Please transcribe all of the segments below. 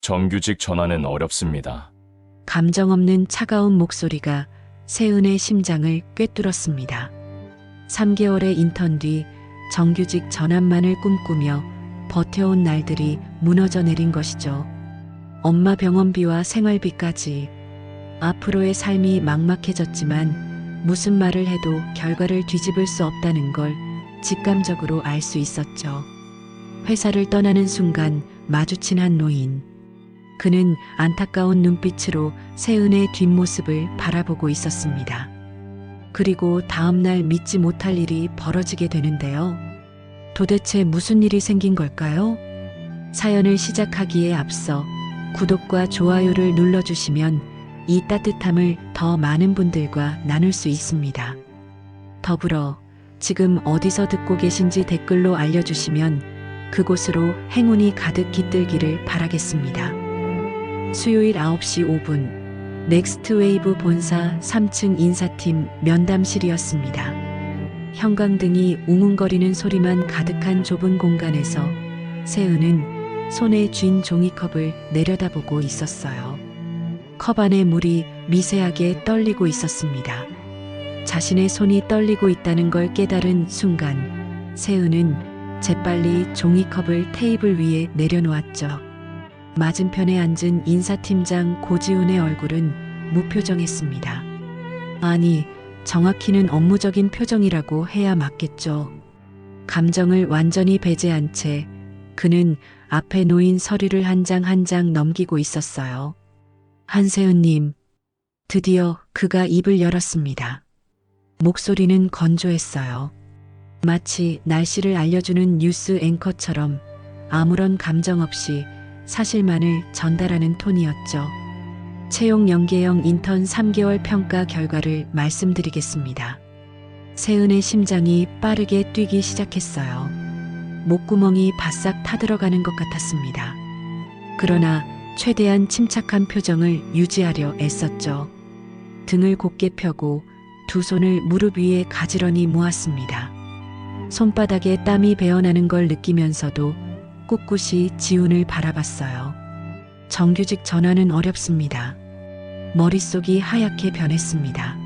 정규직 전환은 어렵습니다. 감정 없는 차가운 목소리가 세은의 심장을 꿰뚫었습니다. 3개월의 인턴 뒤 정규직 전환만을 꿈꾸며 버텨온 날들이 무너져 내린 것이죠. 엄마 병원비와 생활비까지. 앞으로의 삶이 막막해졌지만 무슨 말을 해도 결과를 뒤집을 수 없다는 걸 직감적으로 알 수 있었죠. 회사를 떠나는 순간 마주친 한 노인. 그는 안타까운 눈빛으로 세은의 뒷모습을 바라보고 있었습니다. 그리고 다음날 믿지 못할 일이 벌어지게 되는데요. 도대체 무슨 일이 생긴 걸까요? 사연을 시작하기에 앞서 구독과 좋아요를 눌러주시면 이 따뜻함을 더 많은 분들과 나눌 수 있습니다. 더불어 지금 어디서 듣고 계신지 댓글로 알려주시면 그곳으로 행운이 가득 깃들기를 바라겠습니다. 수요일 9시 5분 넥스트웨이브 본사 3층 인사팀 면담실이었습니다. 형광등이 웅웅거리는 소리만 가득한 좁은 공간에서 세은은 손에 쥔 종이컵을 내려다보고 있었어요. 컵 안에 물이 미세하게 떨리고 있었습니다. 자신의 손이 떨리고 있다는 걸 깨달은 순간 세은은 재빨리 종이컵을 테이블 위에 내려놓았죠. 맞은편에 앉은 인사팀장 고지훈의 얼굴은 무표정했습니다. 아니, 정확히는 업무적인 표정이라고 해야 맞겠죠. 감정을 완전히 배제한 채 그는 앞에 놓인 서류를 한 장 한 장 넘기고 있었어요. 한세은님, 드디어 그가 입을 열었습니다. 목소리는 건조했어요. 마치 날씨를 알려주는 뉴스 앵커처럼 아무런 감정 없이 사실만을 전달하는 톤이었죠. 채용 연계형 인턴 3개월 평가 결과를 말씀드리겠습니다. 세은의 심장이 빠르게 뛰기 시작했어요. 목구멍이 바싹 타들어가는 것 같았습니다. 그러나 최대한 침착한 표정을 유지하려 애썼죠. 등을 곧게 펴고 두 손을 무릎 위에 가지런히 모았습니다. 손바닥에 땀이 배어나는 걸 느끼면서도 꿋꿋이 지훈을 바라봤어요. 정규직 전환은 어렵습니다. 머릿속이 하얗게 변했습니다.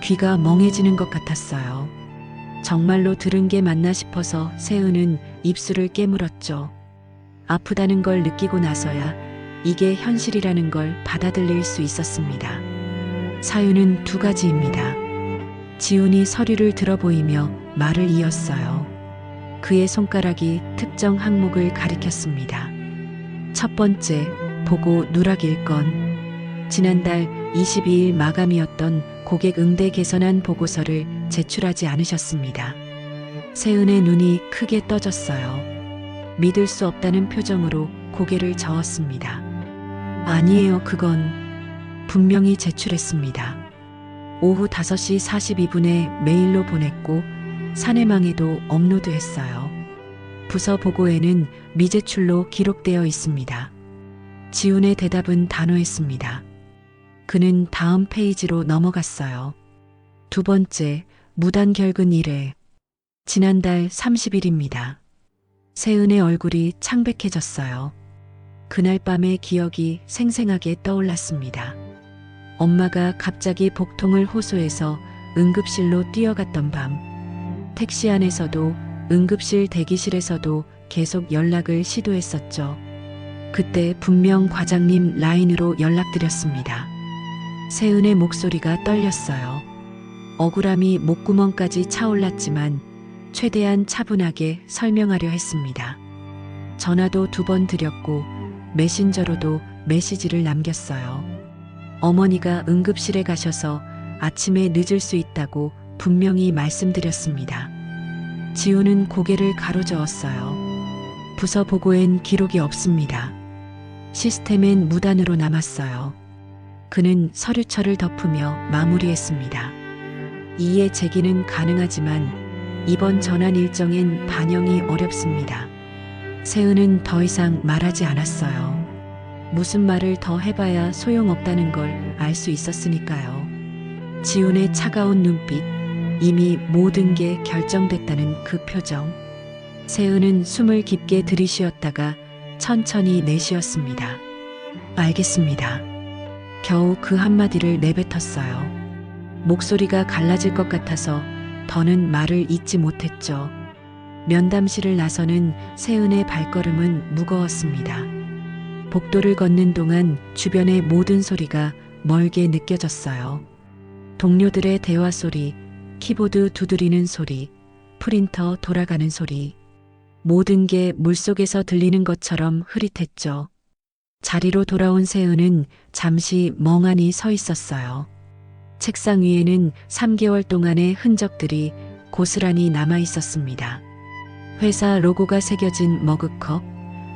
귀가 멍해지는 것 같았어요. 정말로 들은 게 맞나 싶어서 세은은 입술을 깨물었죠. 아프다는 걸 느끼고 나서야 이게 현실이라는 걸 받아들일 수 있었습니다. 사유는 두 가지입니다. 지훈이 서류를 들어보이며 말을 이었어요. 그의 손가락이 특정 항목을 가리켰습니다. 첫 번째, 보고 누락일 건. 지난달 22일 마감이었던 고객 응대 개선안 보고서를 제출하지 않으셨습니다. 세은의 눈이 크게 떠졌어요. 믿을 수 없다는 표정으로 고개를 저었습니다. 아니에요, 그건 분명히 제출했습니다. 오후 5시 42분에 메일로 보냈고 사내망에도 업로드했어요. 부서 보고에는 미제출로 기록되어 있습니다. 지훈의 대답은 단호했습니다. 그는 다음 페이지로 넘어갔어요. 두 번째, 무단 결근 1회. 지난달 30일입니다. 세은의 얼굴이 창백해졌어요. 그날 밤의 기억이 생생하게 떠올랐습니다. 엄마가 갑자기 복통을 호소해서 응급실로 뛰어갔던 밤. 택시 안에서도 응급실 대기실에서도 계속 연락을 시도했었죠. 그때 분명 과장님 라인으로 연락드렸습니다. 세은의 목소리가 떨렸어요. 억울함이 목구멍까지 차올랐지만 최대한 차분하게 설명하려 했습니다. 전화도 2번 드렸고 메신저로도 메시지를 남겼어요. 어머니가 응급실에 가셔서 아침에 늦을 수 있다고 분명히 말씀드렸습니다. 지훈은 고개를 가로저었어요. 부서 보고엔 기록이 없습니다. 시스템엔 무단으로 남았어요. 그는 서류철을 덮으며 마무리했습니다. 이해 제기는 가능하지만 이번 전환 일정엔 반영이 어렵습니다. 세은은 더 이상 말하지 않았어요. 무슨 말을 더 해봐야 소용없다는 걸 알 수 있었으니까요. 지훈의 차가운 눈빛, 이미 모든 게 결정됐다는 그 표정. 세은은 숨을 깊게 들이쉬었다가 천천히 내쉬었습니다. 알겠습니다. 겨우 그 한마디를 내뱉었어요. 목소리가 갈라질 것 같아서 더는 말을 잇지 못했죠. 면담실을 나서는 세은의 발걸음은 무거웠습니다. 복도를 걷는 동안 주변의 모든 소리가 멀게 느껴졌어요. 동료들의 대화 소리, 키보드 두드리는 소리, 프린터 돌아가는 소리. 모든 게 물속에서 들리는 것처럼 흐릿했죠. 자리로 돌아온 세은은 잠시 멍하니 서 있었어요. 책상 위에는 3개월 동안의 흔적들이 고스란히 남아 있었습니다. 회사 로고가 새겨진 머그컵,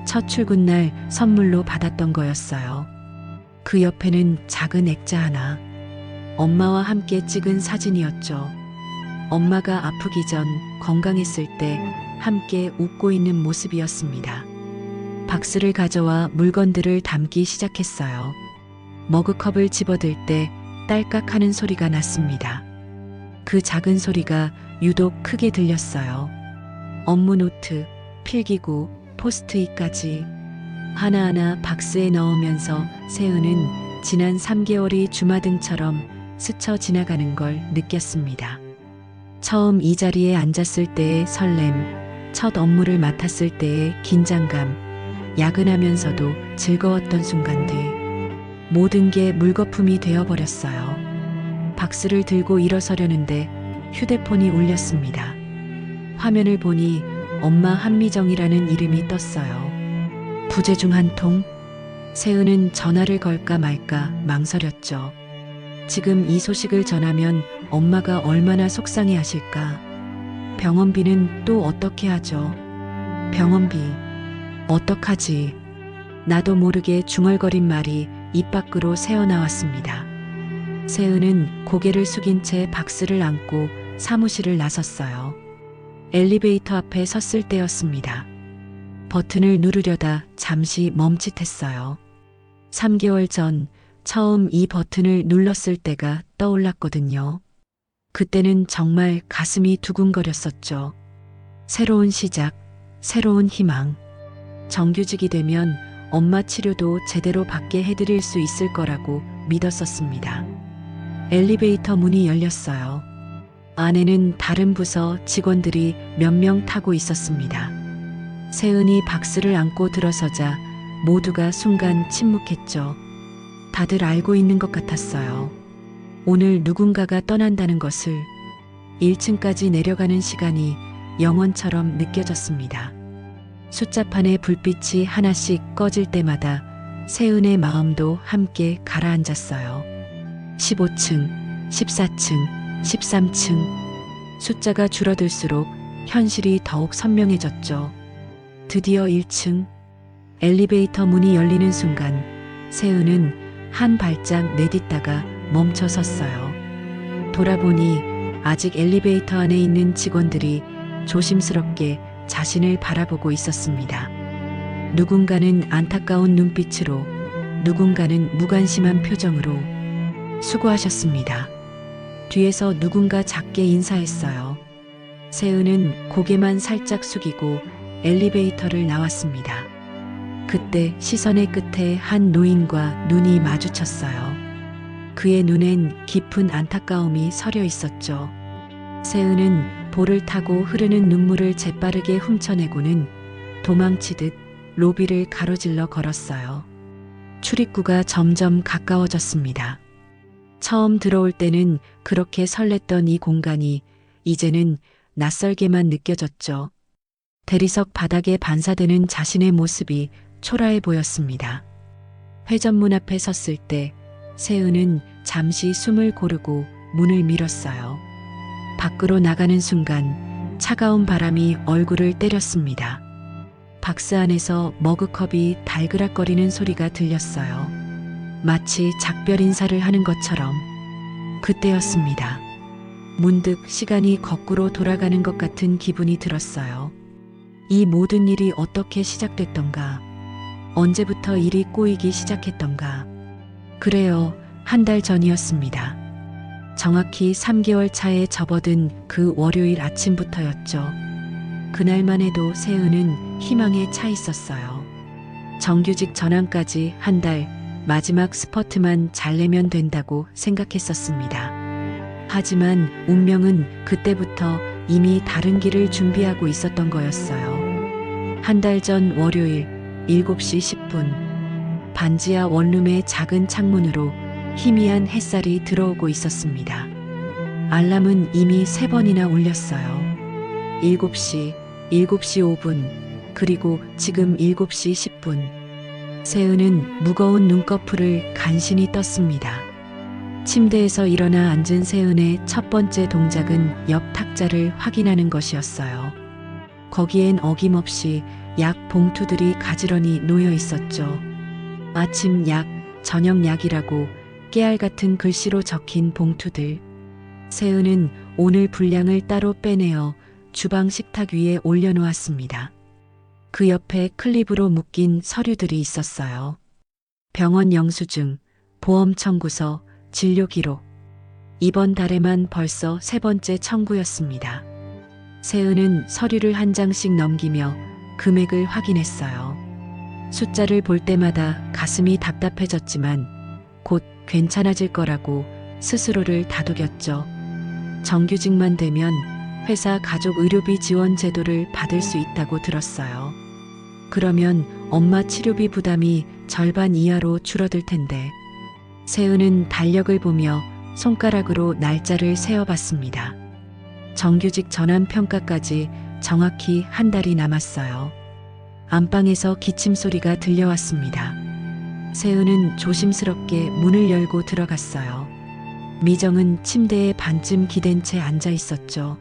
첫 출근 날 선물로 받았던 거였어요. 그 옆에는 작은 액자 하나, 엄마와 함께 찍은 사진이었죠. 엄마가 아프기 전 건강했을 때 함께 웃고 있는 모습이었습니다. 박스를 가져와 물건들을 담기 시작했어요. 머그컵을 집어들 때 딸깍 하는 소리가 났습니다. 그 작은 소리가 유독 크게 들렸어요. 업무 노트, 필기구, 포스트잇까지 하나하나 박스에 넣으면서 세은은 지난 3개월이 주마등처럼 스쳐 지나가는 걸 느꼈습니다. 처음 이 자리에 앉았을 때의 설렘, 첫 업무를 맡았을 때의 긴장감, 야근하면서도 즐거웠던 순간들. 모든 게 물거품이 되어버렸어요. 박스를 들고 일어서려는데 휴대폰이 울렸습니다. 화면을 보니 엄마 한미정이라는 이름이 떴어요. 부재 중 한 통? 세은은 전화를 걸까 말까 망설였죠. 지금 이 소식을 전하면 엄마가 얼마나 속상해 하실까. 병원비는 또 어떻게 하죠? 병원비, 어떡하지? 나도 모르게 중얼거린 말이 입 밖으로 새어나왔습니다. 세은은 고개를 숙인 채 박스를 안고 사무실을 나섰어요. 엘리베이터 앞에 섰을 때였습니다. 버튼을 누르려다 잠시 멈칫했어요. 3개월 전 처음 이 버튼을 눌렀을 때가 떠올랐거든요. 그때는 정말 가슴이 두근거렸었죠. 새로운 시작, 새로운 희망. 정규직이 되면 엄마 치료도 제대로 받게 해드릴 수 있을 거라고 믿었었습니다. 엘리베이터 문이 열렸어요. 안에는 다른 부서 직원들이 몇 명 타고 있었습니다. 세은이 박스를 안고 들어서자 모두가 순간 침묵했죠. 다들 알고 있는 것 같았어요. 오늘 누군가가 떠난다는 것을. 1층까지 내려가는 시간이 영원처럼 느껴졌습니다. 숫자판의 불빛이 하나씩 꺼질 때마다 세은의 마음도 함께 가라앉았어요. 15층, 14층, 13층. 숫자가 줄어들수록 현실이 더욱 선명해졌죠. 드디어 1층. 엘리베이터 문이 열리는 순간 세은은 한 발짝 내딛다가 멈춰 섰어요. 돌아보니 아직 엘리베이터 안에 있는 직원들이 조심스럽게 자신을 바라보고 있었습니다. 누군가는 안타까운 눈빛으로, 누군가는 무관심한 표정으로. 수고하셨습니다. 뒤에서 누군가 작게 인사했어요. 세은은 고개만 살짝 숙이고 엘리베이터를 나왔습니다. 그때 시선의 끝에 한 노인과 눈이 마주쳤어요. 그의 눈엔 깊은 안타까움이 서려 있었죠. 세은은 볼을 타고 흐르는 눈물을 재빠르게 훔쳐내고는 도망치듯 로비를 가로질러 걸었어요. 출입구가 점점 가까워졌습니다. 처음 들어올 때는 그렇게 설렜던 이 공간이 이제는 낯설게만 느껴졌죠. 대리석 바닥에 반사되는 자신의 모습이 초라해 보였습니다. 회전문 앞에 섰을 때 세은은 잠시 숨을 고르고 문을 밀었어요. 밖으로 나가는 순간 차가운 바람이 얼굴을 때렸습니다. 박스 안에서 머그컵이 달그락거리는 소리가 들렸어요. 마치 작별 인사를 하는 것처럼. 그때였습니다. 문득 시간이 거꾸로 돌아가는 것 같은 기분이 들었어요. 이 모든 일이 어떻게 시작됐던가? 언제부터 일이 꼬이기 시작했던가? 그래요, 한 달 전이었습니다. 정확히 3개월 차에 접어든 그 월요일 아침부터였죠. 그날만 해도 세은은 희망에 차 있었어요. 정규직 전환까지 한 달, 마지막 스퍼트만 잘 내면 된다고 생각했었습니다. 하지만 운명은 그때부터 이미 다른 길을 준비하고 있었던 거였어요. 한 달 전 월요일 7시 10분, 반지하 원룸의 작은 창문으로 희미한 햇살이 들어오고 있었습니다. 알람은 이미 3번이나 울렸어요. 7시, 7시 5분, 그리고 지금 7시 10분. 세은은 무거운 눈꺼풀을 간신히 떴습니다. 침대에서 일어나 앉은 세은의 첫 번째 동작은 옆 탁자를 확인하는 것이었어요. 거기엔 어김없이 약 봉투들이 가지런히 놓여 있었죠. 아침 약, 저녁 약이라고 깨알 같은 글씨로 적힌 봉투들. 세은은 오늘 분량을 따로 빼내어 주방 식탁 위에 올려놓았습니다. 그 옆에 클립으로 묶인 서류들이 있었어요. 병원 영수증, 보험 청구서, 진료 기록. 이번 달에만 벌써 3번째 청구였습니다. 세은은 서류를 한 장씩 넘기며 금액을 확인했어요. 숫자를 볼 때마다 가슴이 답답해졌지만 곧 괜찮아질 거라고 스스로를 다독였죠. 정규직만 되면 회사 가족 의료비 지원 제도를 받을 수 있다고 들었어요. 그러면 엄마 치료비 부담이 절반 이하로 줄어들 텐데. 세은은 달력을 보며 손가락으로 날짜를 세어봤습니다. 정규직 전환 평가까지 정확히 한 달이 남았어요. 안방에서 기침 소리가 들려왔습니다. 세은은 조심스럽게 문을 열고 들어갔어요. 미정은 침대에 반쯤 기댄 채 앉아 있었죠.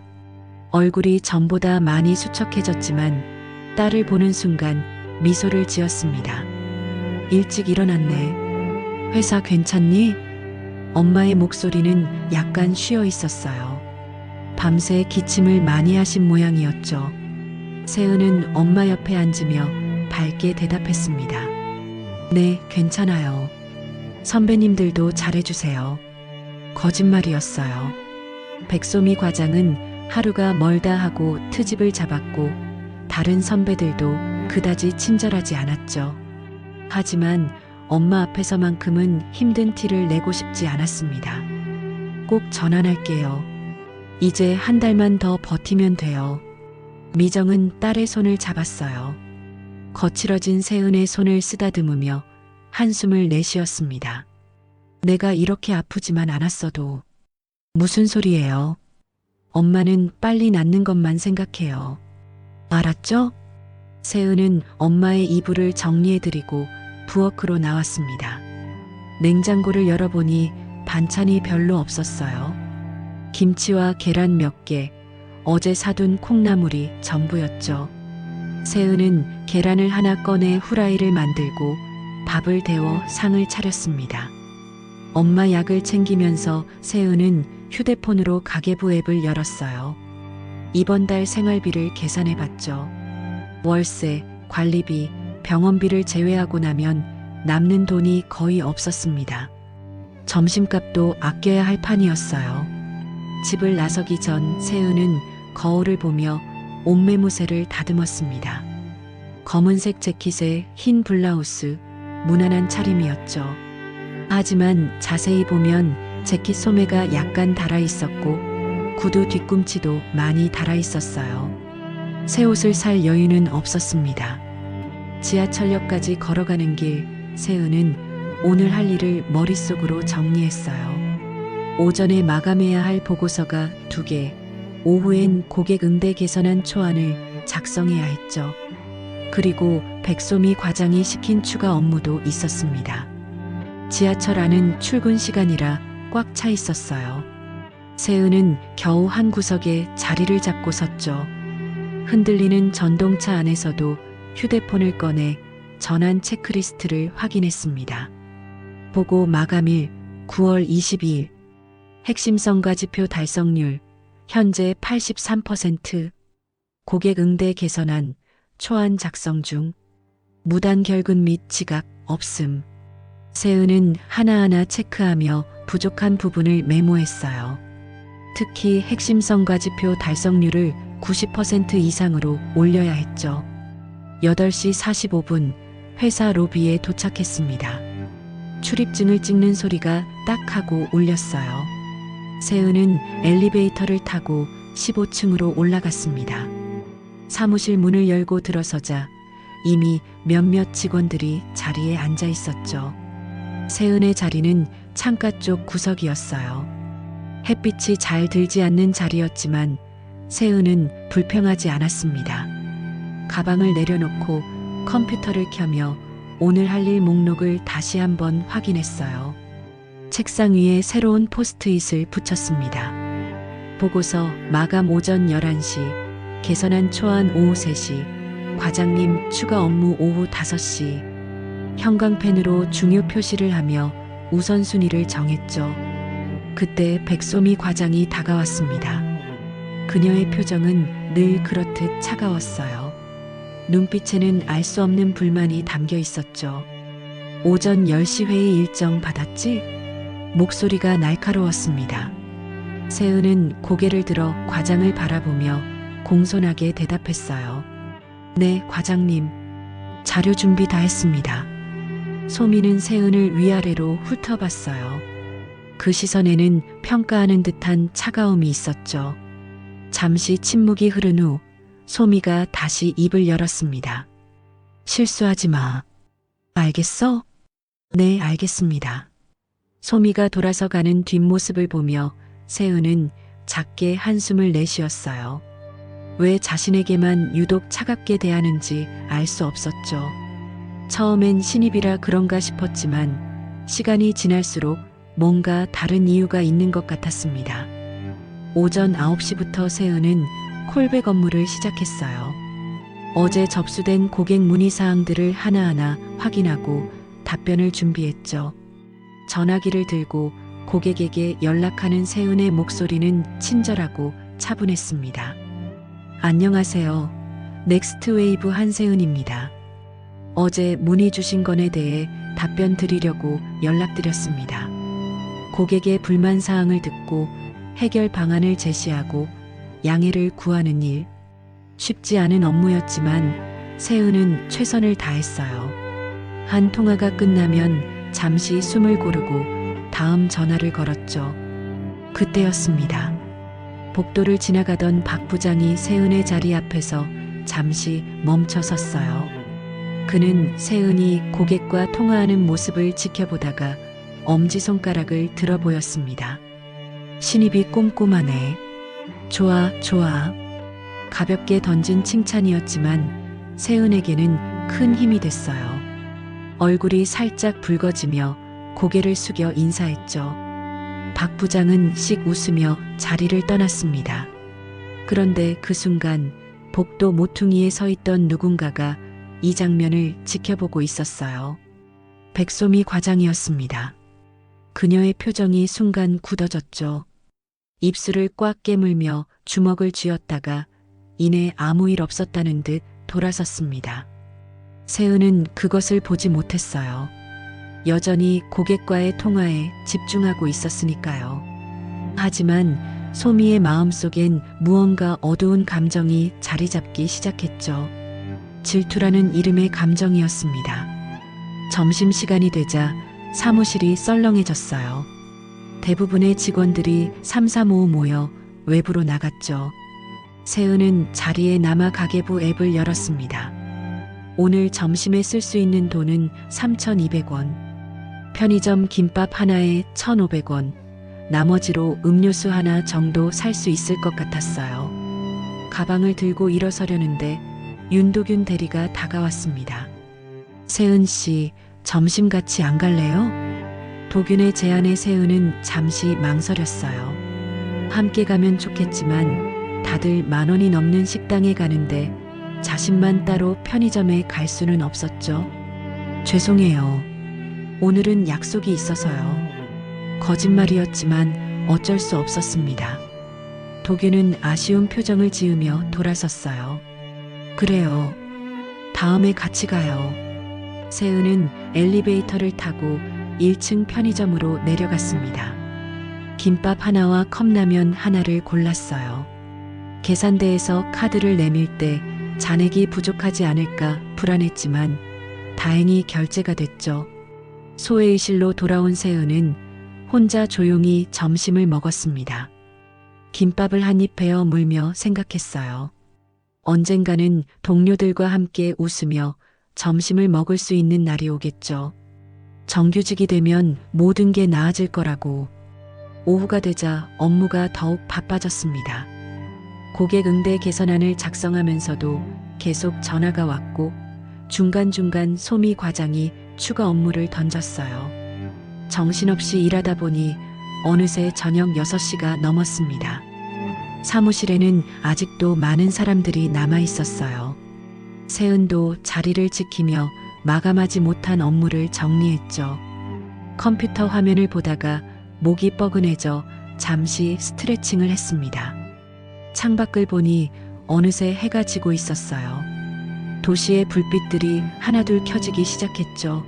얼굴이 전보다 많이 수척해졌지만 딸을 보는 순간 미소를 지었습니다. 일찍 일어났네. 회사 괜찮니? 엄마의 목소리는 약간 쉬어 있었어요. 밤새 기침을 많이 하신 모양이었죠. 세은은 엄마 옆에 앉으며 밝게 대답했습니다. 네, 괜찮아요. 선배님들도 잘해주세요. 거짓말이었어요. 백소미 과장은 하루가 멀다 하고 트집을 잡았고 다른 선배들도 그다지 친절하지 않았죠. 하지만 엄마 앞에서만큼은 힘든 티를 내고 싶지 않았습니다. 꼭 전환할게요. 이제 한 달만 더 버티면 돼요. 미정은 딸의 손을 잡았어요. 거칠어진 세은의 손을 쓰다듬으며 한숨을 내쉬었습니다. 내가 이렇게 아프지만 않았어도. 무슨 소리예요? 엄마는 빨리 낫는 것만 생각해요. 알았죠? 세은은 엄마의 이불을 정리해드리고 부엌으로 나왔습니다. 냉장고를 열어보니 반찬이 별로 없었어요. 김치와 계란 몇 개, 어제 사둔 콩나물이 전부였죠. 세은은 계란을 하나 꺼내 후라이를 만들고 밥을 데워 상을 차렸습니다. 엄마 약을 챙기면서 세은은 휴대폰으로 가계부 앱을 열었어요. 이번 달 생활비를 계산해봤죠. 월세, 관리비, 병원비를 제외하고 나면 남는 돈이 거의 없었습니다. 점심값도 아껴야 할 판이었어요. 집을 나서기 전 세은은 거울을 보며 옷매무새를 다듬었습니다. 검은색 재킷에 흰 블라우스, 무난한 차림이었죠. 하지만 자세히 보면 재킷 소매가 약간 달아 있었고 구두 뒤꿈치도 많이 달아 있었어요. 새 옷을 살 여유는 없었습니다. 지하철역까지 걸어가는 길, 세은은 오늘 할 일을 머릿속으로 정리했어요. 오전에 마감해야 할 보고서가 2개, 오후엔 고객 응대 개선안 초안을 작성해야 했죠. 그리고 백소미 과장이 시킨 추가 업무도 있었습니다. 지하철 안은 출근 시간이라 꽉 차 있었어요. 세은은 겨우 한 구석에 자리를 잡고 섰죠. 흔들리는 전동차 안에서도 휴대폰을 꺼내 전환 체크리스트를 확인했습니다. 보고 마감일 9월 22일, 핵심 성과지표 달성률 현재 83%, 고객 응대 개선안 초안 작성 중, 무단 결근 및 지각 없음. 세은은 하나하나 체크하며 부족한 부분을 메모했어요. 특히 핵심 성과지표 달성률을 90% 이상으로 올려야 했죠. 8시 45분 회사 로비에 도착했습니다. 출입증을 찍는 소리가 딱 하고 울렸어요. 세은은 엘리베이터를 타고 15층으로 올라갔습니다. 사무실 문을 열고 들어서자 이미 몇몇 직원들이 자리에 앉아 있었죠. 세은의 자리는 창가 쪽 구석이었어요. 햇빛이 잘 들지 않는 자리였지만 세은은 불평하지 않았습니다. 가방을 내려놓고 컴퓨터를 켜며 오늘 할 일 목록을 다시 한번 확인했어요. 책상 위에 새로운 포스트잇을 붙였습니다. 보고서 마감 오전 11시, 개선안 초안 오후 3시, 과장님 추가 업무 오후 5시. 형광펜으로 중요 표시를 하며 우선순위를 정했죠. 그때 백소미 과장이 다가왔습니다. 그녀의 표정은 늘 그렇듯 차가웠어요. 눈빛에는 알 수 없는 불만이 담겨 있었죠. 오전 10시 회의 일정 받았지? 목소리가 날카로웠습니다. 세은은 고개를 들어 과장을 바라보며 공손하게 대답했어요. 네, 과장님. 자료 준비 다 했습니다. 소미는 세은을 위아래로 훑어봤어요. 그 시선에는 평가하는 듯한 차가움이 있었죠. 잠시 침묵이 흐른 후 소미가 다시 입을 열었습니다. 실수하지 마. 알겠어? 네, 알겠습니다. 소미가 돌아서 가는 뒷모습을 보며 세은은 작게 한숨을 내쉬었어요. 왜 자신에게만 유독 차갑게 대하는지 알 수 없었죠. 처음엔 신입이라 그런가 싶었지만 시간이 지날수록 뭔가 다른 이유가 있는 것 같았습니다. 오전 9시부터 세은은 콜백 업무를 시작했어요. 어제 접수된 고객 문의사항들을 하나하나 확인하고 답변을 준비했죠. 전화기를 들고 고객에게 연락하는 세은의 목소리는 친절하고 차분했습니다. 안녕하세요. 넥스트웨이브 한세은입니다. 어제 문의 주신 건에 대해 답변 드리려고 연락드렸습니다. 고객의 불만 사항을 듣고 해결 방안을 제시하고 양해를 구하는 일. 쉽지 않은 업무였지만 세은은 최선을 다했어요. 한 통화가 끝나면 잠시 숨을 고르고 다음 전화를 걸었죠. 그때였습니다. 복도를 지나가던 박 부장이 세은의 자리 앞에서 잠시 멈춰 섰어요. 그는 세은이 고객과 통화하는 모습을 지켜보다가 엄지손가락을 들어 보였습니다. 신입이 꼼꼼하네. 좋아, 좋아. 가볍게 던진 칭찬이었지만 세은에게는 큰 힘이 됐어요. 얼굴이 살짝 붉어지며 고개를 숙여 인사했죠. 박 부장은 씩 웃으며 자리를 떠났습니다. 그런데 그 순간 복도 모퉁이에 서 있던 누군가가 이 장면을 지켜보고 있었어요. 백소미 과장이었습니다. 그녀의 표정이 순간 굳어졌죠. 입술을 꽉 깨물며 주먹을 쥐었다가 이내 아무 일 없었다는 듯 돌아섰습니다. 세은은 그것을 보지 못했어요. 여전히 고객과의 통화에 집중하고 있었으니까요. 하지만 소미의 마음속엔 무언가 어두운 감정이 자리 잡기 시작했죠. 질투라는 이름의 감정이었습니다. 점심시간이 되자 사무실이 썰렁해졌어요. 대부분의 직원들이 삼삼오오 모여 외부로 나갔죠. 세은은 자리에 남아 가계부 앱을 열었습니다. 오늘 점심에 쓸 수 있는 돈은 3,200원. 편의점 김밥 하나에 1,500원. 나머지로 음료수 하나 정도 살 수 있을 것 같았어요. 가방을 들고 일어서려는데 윤도균 대리가 다가왔습니다. 세은 씨, 점심 같이 안 갈래요? 도균의 제안에 세은은 잠시 망설였어요. 함께 가면 좋겠지만 다들 10,000원이 넘는 식당에 가는데 자신만 따로 편의점에 갈 수는 없었죠. 죄송해요. 오늘은 약속이 있어서요. 거짓말이었지만 어쩔 수 없었습니다. 도균은 아쉬운 표정을 지으며 돌아섰어요. 그래요. 다음에 같이 가요. 세은은 엘리베이터를 타고 1층 편의점으로 내려갔습니다. 김밥 하나와 컵라면 하나를 골랐어요. 계산대에서 카드를 내밀 때 잔액이 부족하지 않을까 불안했지만 다행히 결제가 됐죠. 소외의실로 돌아온 세은은 혼자 조용히 점심을 먹었습니다. 김밥을 한 입 베어 물며 생각했어요. 언젠가는 동료들과 함께 웃으며 점심을 먹을 수 있는 날이 오겠죠. 정규직이 되면 모든 게 나아질 거라고. 오후가 되자 업무가 더욱 바빠졌습니다. 고객 응대 개선안을 작성하면서도 계속 전화가 왔고 중간중간 소미 과장이 추가 업무를 던졌어요. 정신없이 일하다 보니 어느새 저녁 6시가 넘었습니다. 사무실에는 아직도 많은 사람들이 남아 있었어요. 세은도 자리를 지키며 마감하지 못한 업무를 정리했죠. 컴퓨터 화면을 보다가 목이 뻐근해져 잠시 스트레칭을 했습니다. 창밖을 보니 어느새 해가 지고 있었어요. 도시의 불빛들이 하나둘 켜지기 시작했죠.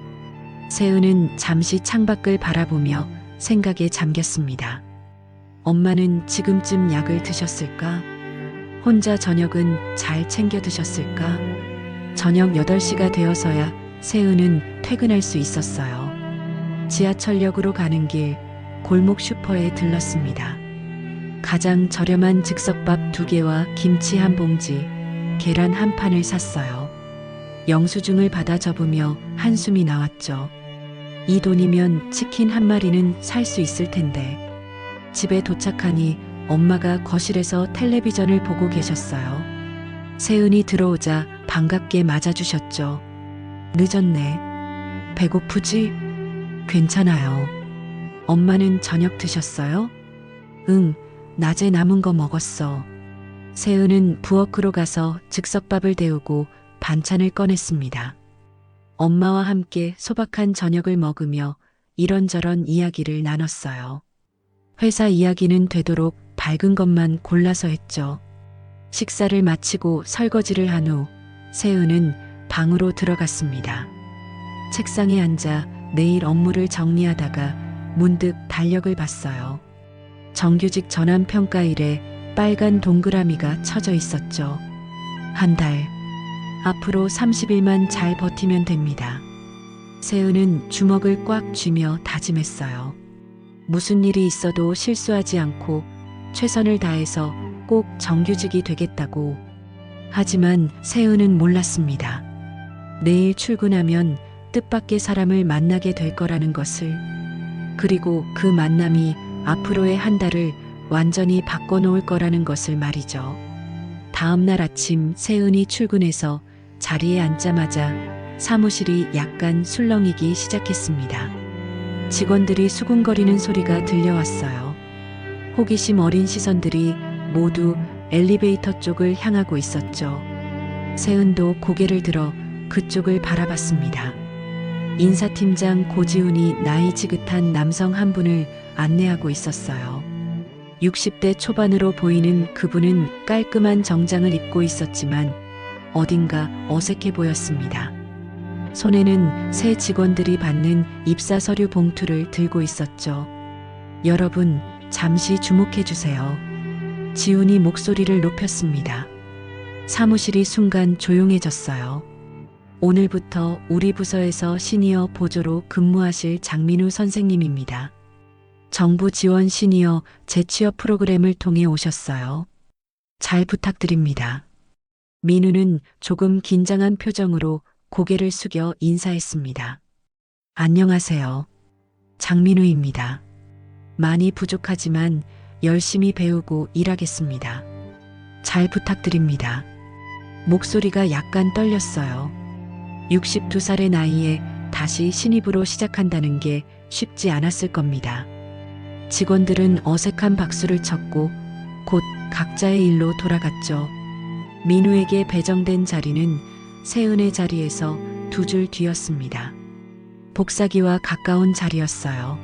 세은은 잠시 창밖을 바라보며 생각에 잠겼습니다. 엄마는 지금쯤 약을 드셨을까? 혼자 저녁은 잘 챙겨 드셨을까? 저녁 8시가 되어서야 세은은 퇴근할 수 있었어요. 지하철역으로 가는 길 골목 슈퍼에 들렀습니다. 가장 저렴한 즉석밥 2개와 김치 한 봉지, 계란 한 판을 샀어요. 영수증을 받아 접으며 한숨이 나왔죠. 이 돈이면 치킨 한 마리는 살 수 있을 텐데. 집에 도착하니 엄마가 거실에서 텔레비전을 보고 계셨어요. 세은이 들어오자 반갑게 맞아주셨죠. 늦었네. 배고프지? 괜찮아요. 엄마는 저녁 드셨어요? 응, 낮에 남은 거 먹었어. 세은은 부엌으로 가서 즉석밥을 데우고 반찬을 꺼냈습니다. 엄마와 함께 소박한 저녁을 먹으며 이런저런 이야기를 나눴어요. 회사 이야기는 되도록 밝은 것만 골라서 했죠. 식사를 마치고 설거지를 한 후 세은은 방으로 들어갔습니다. 책상에 앉아 내일 업무를 정리하다가 문득 달력을 봤어요. 정규직 전환 평가일에 빨간 동그라미가 쳐져 있었죠. 한 달. 앞으로 30일만 잘 버티면 됩니다. 세은은 주먹을 꽉 쥐며 다짐했어요. 무슨 일이 있어도 실수하지 않고 최선을 다해서 꼭 정규직이 되겠다고. 하지만 세은은 몰랐습니다. 내일 출근하면 뜻밖의 사람을 만나게 될 거라는 것을. 그리고 그 만남이 앞으로의 한 달을 완전히 바꿔놓을 거라는 것을 말이죠. 다음 날 아침 세은이 출근해서 자리에 앉자마자 사무실이 약간 술렁이기 시작했습니다. 직원들이 수군거리는 소리가 들려왔어요. 호기심 어린 시선들이 모두 엘리베이터 쪽을 향하고 있었죠. 세은도 고개를 들어 그쪽을 바라봤습니다. 인사팀장 고지훈이 나이 지긋한 남성 한 분을 안내하고 있었어요. 60대 초반으로 보이는 그분은 깔끔한 정장을 입고 있었지만 어딘가 어색해 보였습니다. 손에는 새 직원들이 받는 입사 서류 봉투를 들고 있었죠. 여러분, 잠시 주목해 주세요. 지훈이 목소리를 높였습니다. 사무실이 순간 조용해졌어요. 오늘부터 우리 부서에서 시니어 보조로 근무하실 장민우 선생님입니다. 정부 지원 시니어 재취업 프로그램을 통해 오셨어요. 잘 부탁드립니다. 민우는 조금 긴장한 표정으로 고개를 숙여 인사했습니다. 안녕하세요. 장민우입니다. 많이 부족하지만 열심히 배우고 일하겠습니다. 잘 부탁드립니다. 목소리가 약간 떨렸어요. 62살의 나이에 다시 신입으로 시작한다는 게 쉽지 않았을 겁니다. 직원들은 어색한 박수를 쳤고 곧 각자의 일로 돌아갔죠. 민우에게 배정된 자리는 세은의 자리에서 2줄 뒤였습니다. 복사기와 가까운 자리였어요.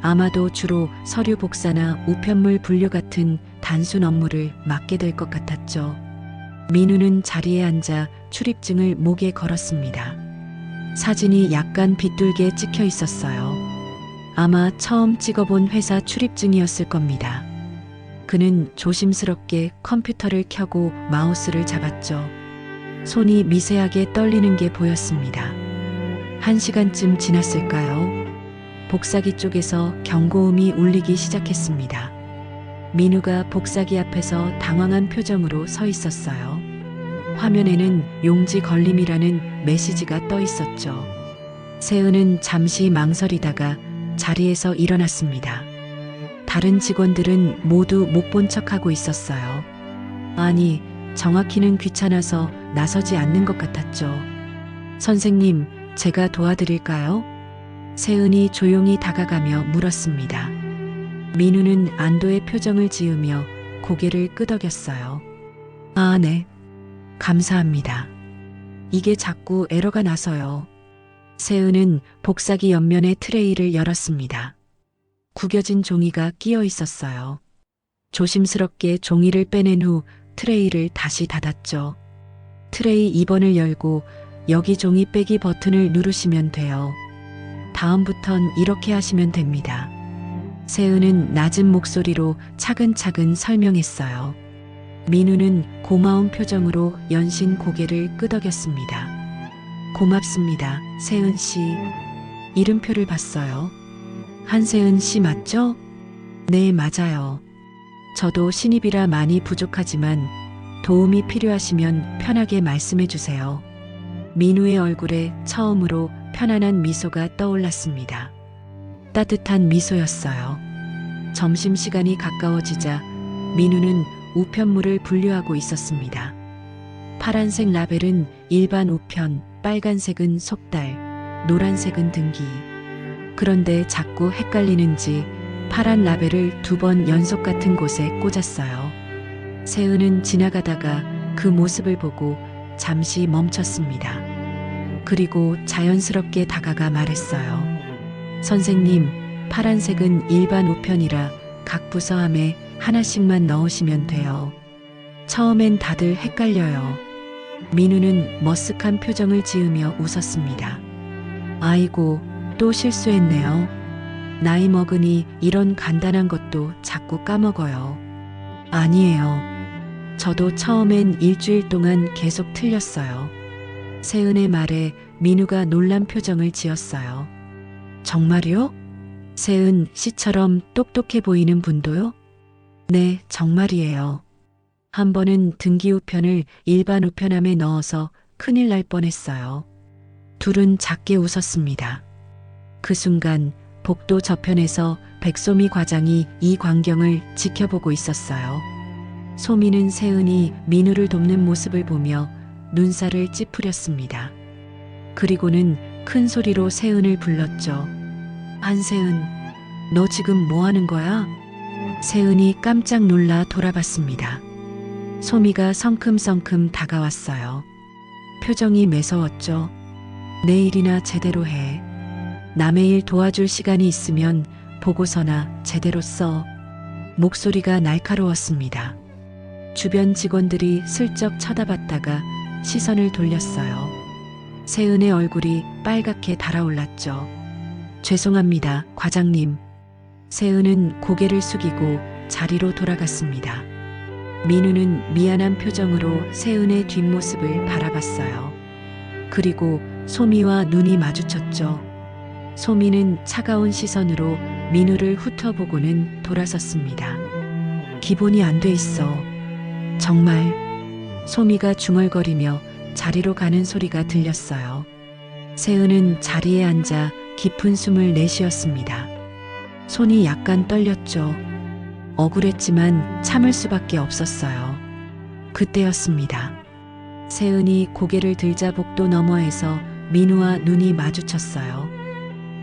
아마도 주로 서류 복사나 우편물 분류 같은 단순 업무를 맡게 될 것 같았죠. 민우는 자리에 앉아 출입증을 목에 걸었습니다. 사진이 약간 비뚤게 찍혀 있었어요. 아마 처음 찍어본 회사 출입증이었을 겁니다. 그는 조심스럽게 컴퓨터를 켜고 마우스를 잡았죠. 손이 미세하게 떨리는 게 보였습니다. 1시간쯤 지났을까요? 복사기 쪽에서 경고음이 울리기 시작했습니다. 민우가 복사기 앞에서 당황한 표정으로 서 있었어요. 화면에는 용지 걸림이라는 메시지가 떠 있었죠. 세은은 잠시 망설이다가 자리에서 일어났습니다. 다른 직원들은 모두 못 본 척하고 있었어요. 아니, 정확히는 귀찮아서 나서지 않는 것 같았죠. 선생님, 제가 도와드릴까요? 세은이 조용히 다가가며 물었습니다. 민우는 안도의 표정을 지으며 고개를 끄덕였어요. 아, 네. 감사합니다. 이게 자꾸 에러가 나서요. 세은은 복사기 옆면의 트레이를 열었습니다. 구겨진 종이가 끼어 있었어요. 조심스럽게 종이를 빼낸 후 트레이를 다시 닫았죠. 트레이 2번을 열고 여기 종이 빼기 버튼을 누르시면 돼요. 다음부턴 이렇게 하시면 됩니다. 세은은 낮은 목소리로 차근차근 설명했어요. 민우는 고마운 표정으로 연신 고개를 끄덕였습니다. 고맙습니다, 세은 씨. 이름표를 봤어요. 한세은 씨 맞죠? 네, 맞아요. 저도 신입이라 많이 부족하지만 도움이 필요하시면 편하게 말씀해 주세요. 민우의 얼굴에 처음으로 편안한 미소가 떠올랐습니다. 따뜻한 미소였어요. 점심시간이 가까워지자 민우는 우편물을 분류하고 있었습니다. 파란색 라벨은 일반 우편, 빨간색은 속달, 노란색은 등기. 그런데 자꾸 헷갈리는지 파란 라벨을 2번 연속 같은 곳에 꽂았어요. 세은은 지나가다가 그 모습을 보고 잠시 멈췄습니다. 그리고 자연스럽게 다가가 말했어요. 선생님, 파란색은 일반 우편이라 각 부서함에 하나씩만 넣으시면 돼요. 처음엔 다들 헷갈려요. 민우는 머쓱한 표정을 지으며 웃었습니다. 아이고, 또 실수했네요. 나이 먹으니 이런 간단한 것도 자꾸 까먹어요. 아니에요. 저도 처음엔 일주일 동안 계속 틀렸어요. 세은의 말에 민우가 놀란 표정을 지었어요. 정말요? 세은 씨처럼 똑똑해 보이는 분도요? 네, 정말이에요. 한 번은 등기 우편을 일반 우편함에 넣어서 큰일 날 뻔했어요. 둘은 작게 웃었습니다. 그 순간 복도 저편에서 백소미 과장이 이 광경을 지켜보고 있었어요. 소미는 세은이 민우를 돕는 모습을 보며 눈살을 찌푸렸습니다. 그리고는 큰 소리로 세은을 불렀죠. 한세은, 너 지금 뭐 하는 거야? 세은이 깜짝 놀라 돌아봤습니다. 소미가 성큼성큼 다가왔어요. 표정이 매서웠죠. 내일이나 제대로 해. 남의 일 도와줄 시간이 있으면 보고서나 제대로 써. 목소리가 날카로웠습니다. 주변 직원들이 슬쩍 쳐다봤다가 시선을 돌렸어요. 세은의 얼굴이 빨갛게 달아올랐죠. 죄송합니다, 과장님. 세은은 고개를 숙이고 자리로 돌아갔습니다. 민우는 미안한 표정으로 세은의 뒷모습을 바라봤어요. 그리고 소미와 눈이 마주쳤죠. 소미는 차가운 시선으로 민우를 훑어보고는 돌아섰습니다. 기본이 안 돼 있어. 정말. 소미가 중얼거리며 자리로 가는 소리가 들렸어요. 세은은 자리에 앉아 깊은 숨을 내쉬었습니다. 손이 약간 떨렸죠. 억울했지만 참을 수밖에 없었어요. 그때였습니다. 세은이 고개를 들자 복도 너머에서 민우와 눈이 마주쳤어요.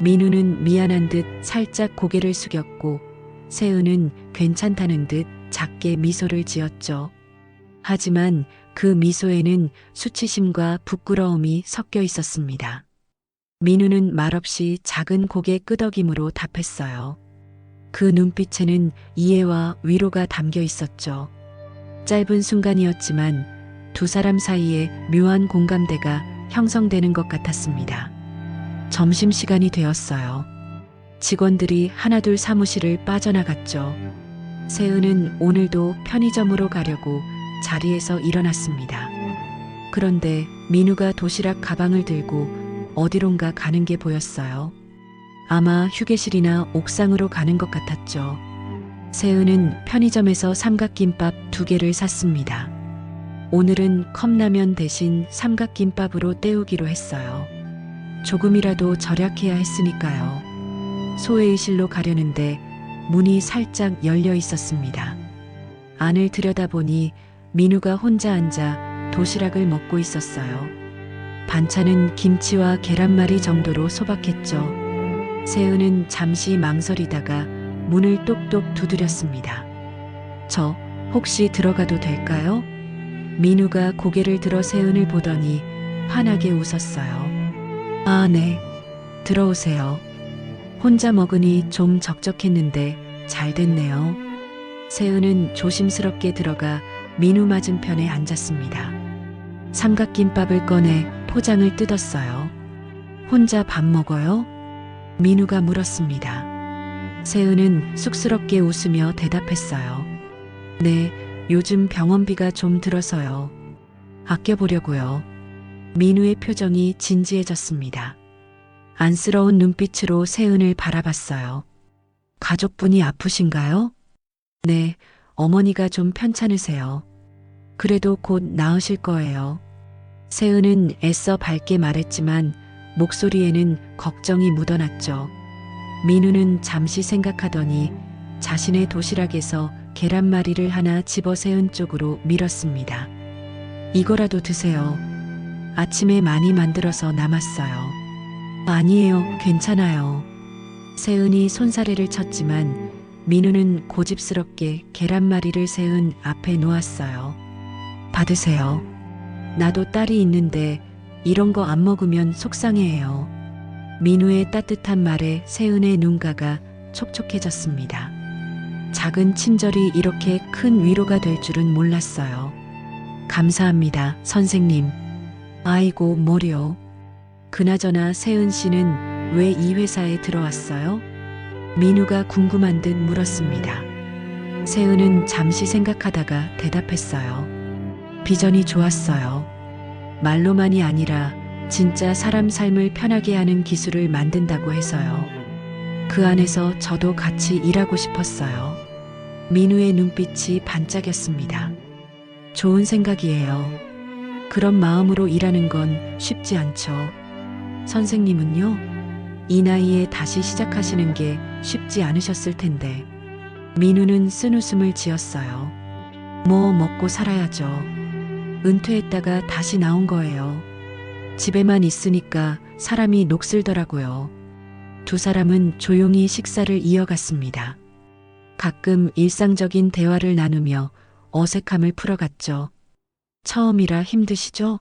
민우는 미안한 듯 살짝 고개를 숙였고 세은은 괜찮다는 듯 작게 미소를 지었죠. 하지만 그 미소에는 수치심과 부끄러움이 섞여 있었습니다. 민우는 말없이 작은 고개 끄덕임으로 답했어요. 그 눈빛에는 이해와 위로가 담겨 있었죠. 짧은 순간이었지만 두 사람 사이에 묘한 공감대가 형성되는 것 같았습니다. 점심시간이 되었어요. 직원들이 하나둘 사무실을 빠져나갔죠. 세은은 오늘도 편의점으로 가려고 자리에서 일어났습니다. 그런데 민우가 도시락 가방을 들고 어디론가 가는 게 보였어요. 아마 휴게실이나 옥상으로 가는 것 같았죠. 세은은 편의점에서 삼각김밥 2개를 샀습니다. 오늘은 컵라면 대신 삼각김밥으로 때우기로 했어요. 조금이라도 절약해야 했으니까요. 소회의실로 가려는데 문이 살짝 열려 있었습니다. 안을 들여다보니 민우가 혼자 앉아 도시락을 먹고 있었어요. 반찬은 김치와 계란말이 정도로 소박했죠. 세은은 잠시 망설이다가 문을 똑똑 두드렸습니다. 저 혹시 들어가도 될까요? 민우가 고개를 들어 세은을 보더니 환하게 웃었어요. 아, 네. 들어오세요. 혼자 먹으니 좀 적적했는데 잘 됐네요. 세은은 조심스럽게 들어가 민우 맞은편에 앉았습니다. 삼각김밥을 꺼내 포장을 뜯었어요. 혼자 밥 먹어요? 민우가 물었습니다. 세은은 쑥스럽게 웃으며 대답했어요. 네, 요즘 병원비가 좀 들어서요. 아껴보려고요. 민우의 표정이 진지해졌습니다. 안쓰러운 눈빛으로 세은을 바라봤어요. 가족분이 아프신가요? 네, 어머니가 좀 편찮으세요. 그래도 곧 나으실 거예요. 세은은 애써 밝게 말했지만 목소리에는 걱정이 묻어났죠. 민우는 잠시 생각하더니 자신의 도시락에서 계란말이를 하나 집어 세은 쪽으로 밀었습니다. 이거라도 드세요. 아침에 많이 만들어서 남았어요. 아니에요, 괜찮아요. 세은이 손사래를 쳤지만 민우는 고집스럽게 계란말이를 세은 앞에 놓았어요. 받으세요. 나도 딸이 있는데 이런 거 안 먹으면 속상해해요. 민우의 따뜻한 말에 세은의 눈가가 촉촉해졌습니다. 작은 친절이 이렇게 큰 위로가 될 줄은 몰랐어요. 감사합니다, 선생님. 아이고, 뭐려. 그나저나 세은 씨는 왜 이 회사에 들어왔어요? 민우가 궁금한 듯 물었습니다. 세은은 잠시 생각하다가 대답했어요. 비전이 좋았어요. 말로만이 아니라 진짜 사람 삶을 편하게 하는 기술을 만든다고 해서요. 그 안에서 저도 같이 일하고 싶었어요. 민우의 눈빛이 반짝였습니다. 좋은 생각이에요. 그런 마음으로 일하는 건 쉽지 않죠. 선생님은요? 이 나이에 다시 시작하시는 게 쉽지 않으셨을 텐데. 민우는 쓴웃음을 지었어요. 뭐 먹고 살아야죠. 은퇴했다가 다시 나온 거예요. 집에만 있으니까 사람이 녹슬더라고요. 두 사람은 조용히 식사를 이어갔습니다. 가끔 일상적인 대화를 나누며 어색함을 풀어갔죠. 처음이라 힘드시죠?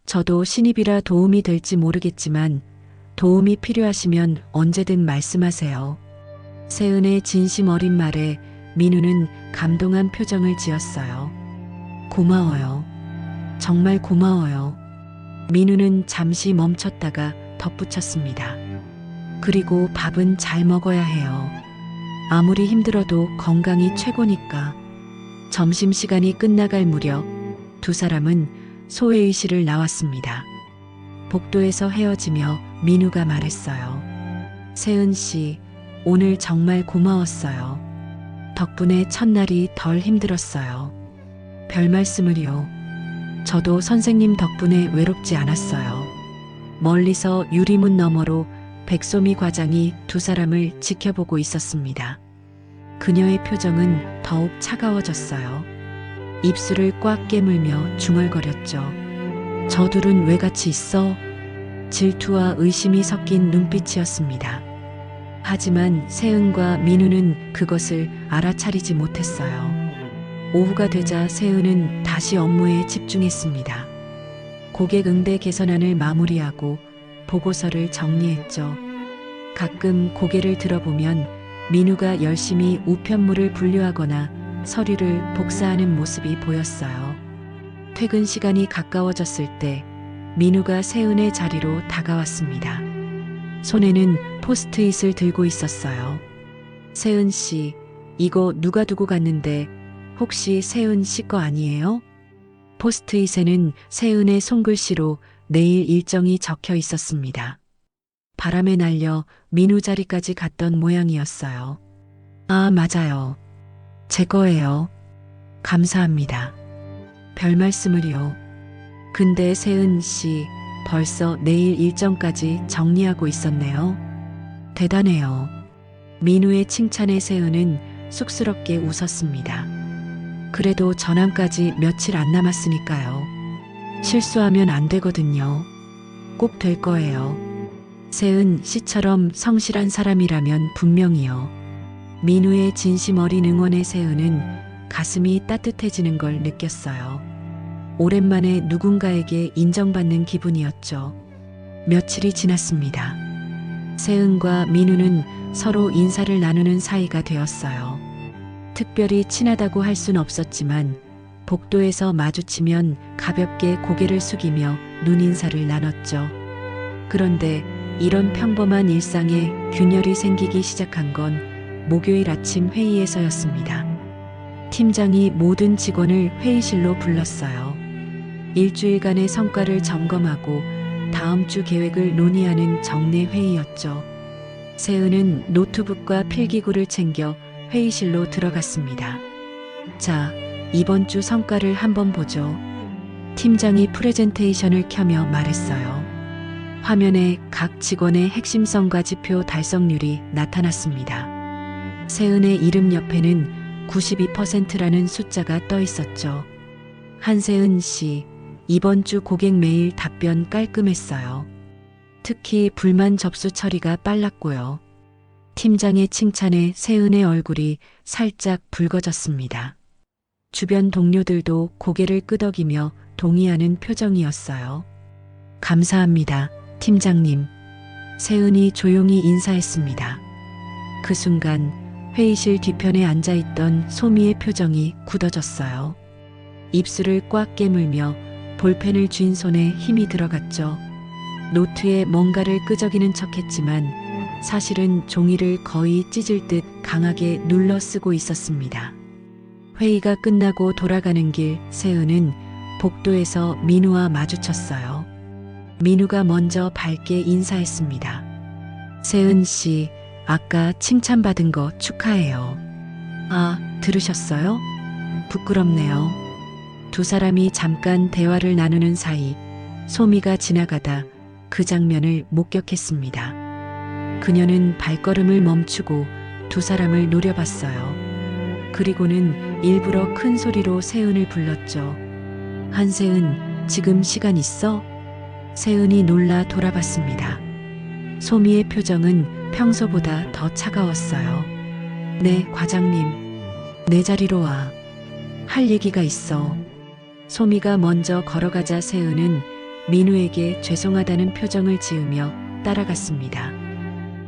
저도 신입이라 도움이 될지 모르겠지만 도움이 필요하시면 언제든 말씀하세요. 세은의 진심 어린 말에 민우는 감동한 표정을 지었어요. 고마워요. 정말 고마워요. 민우는 잠시 멈췄다가 덧붙였습니다. 그리고 밥은 잘 먹어야 해요. 아무리 힘들어도 건강이 최고니까. 점심시간이 끝나갈 무렵 두 사람은 소회의실을 나왔습니다. 복도에서 헤어지며 민우가 말했어요. 세은 씨, 오늘 정말 고마웠어요. 덕분에 첫날이 덜 힘들었어요. 별 말씀을요. 저도 선생님 덕분에 외롭지 않았어요. 멀리서 유리문 너머로 백소미 과장이 두 사람을 지켜보고 있었습니다. 그녀의 표정은 더욱 차가워졌어요. 입술을 꽉 깨물며 중얼거렸죠. 저 둘은 왜 같이 있어? 질투와 의심이 섞인 눈빛이었습니다. 하지만 세은과 민우는 그것을 알아차리지 못했어요. 오후가 되자 세은은 다시 업무에 집중했습니다. 고객 응대 개선안을 마무리하고 보고서를 정리했죠. 가끔 고개를 들어보면 민우가 열심히 우편물을 분류하거나 서류를 복사하는 모습이 보였어요. 퇴근 시간이 가까워졌을 때 민우가 세은의 자리로 다가왔습니다. 손에는 포스트잇을 들고 있었어요. 세은 씨, 이거 누가 두고 갔는데 혹시 세은 씨 거 아니에요? 포스트잇에는 세은의 손글씨로 내일 일정이 적혀 있었습니다. 바람에 날려 민우 자리까지 갔던 모양이었어요. 아, 맞아요. 제 거예요. 감사합니다. 별 말씀을요. 근데 세은 씨, 벌써 내일 일정까지 정리하고 있었네요. 대단해요. 민우의 칭찬에 세은은 쑥스럽게 웃었습니다. 그래도 전환까지 며칠 안 남았으니까요. 실수하면 안 되거든요. 꼭 될 거예요. 세은 씨처럼 성실한 사람이라면 분명히요. 민우의 진심 어린 응원에 세은은 가슴이 따뜻해지는 걸 느꼈어요. 오랜만에 누군가에게 인정받는 기분이었죠. 며칠이 지났습니다. 세은과 민우는 서로 인사를 나누는 사이가 되었어요. 특별히 친하다고 할 순 없었지만 복도에서 마주치면 가볍게 고개를 숙이며 눈인사를 나눴죠. 그런데 이런 평범한 일상에 균열이 생기기 시작한 건 목요일 아침 회의에서였습니다. 팀장이 모든 직원을 회의실로 불렀어요. 일주일간의 성과를 점검하고 다음 주 계획을 논의하는 정례 회의였죠. 세은은 노트북과 필기구를 챙겨 회의실로 들어갔습니다. 자, 이번 주 성과를 한번 보죠. 팀장이 프레젠테이션을 켜며 말했어요. 화면에 각 직원의 핵심성과 지표 달성률이 나타났습니다. 세은의 이름 옆에는 92%라는 숫자가 떠 있었죠. 한세은 씨, 이번 주 고객 메일 답변 깔끔했어요. 특히 불만 접수 처리가 빨랐고요. 팀장의 칭찬에 세은의 얼굴이 살짝 붉어졌습니다. 주변 동료들도 고개를 끄덕이며 동의하는 표정이었어요. 감사합니다, 팀장님. 세은이 조용히 인사했습니다. 그 순간 회의실 뒤편에 앉아있던 소미의 표정이 굳어졌어요. 입술을 꽉 깨물며 볼펜을 쥔 손에 힘이 들어갔죠. 노트에 뭔가를 끄적이는 척했지만 사실은 종이를 거의 찢을 듯 강하게 눌러 쓰고 있었습니다. 회의가 끝나고 돌아가는 길 세은은 복도에서 민우와 마주쳤어요. 민우가 먼저 밝게 인사했습니다. 세은 씨, 아까 칭찬받은 거 축하해요. 아, 들으셨어요? 부끄럽네요. 두 사람이 잠깐 대화를 나누는 사이 소미가 지나가다 그 장면을 목격했습니다. 그녀는 발걸음을 멈추고 두 사람을 노려봤어요. 그리고는 일부러 큰 소리로 세은을 불렀죠. 한세은, 지금 시간 있어? 세은이 놀라 돌아봤습니다. 소미의 표정은 평소보다 더 차가웠어요. 네, 과장님. 내 자리로 와. 할 얘기가 있어. 소미가 먼저 걸어가자 세은은 민우에게 죄송하다는 표정을 지으며 따라갔습니다.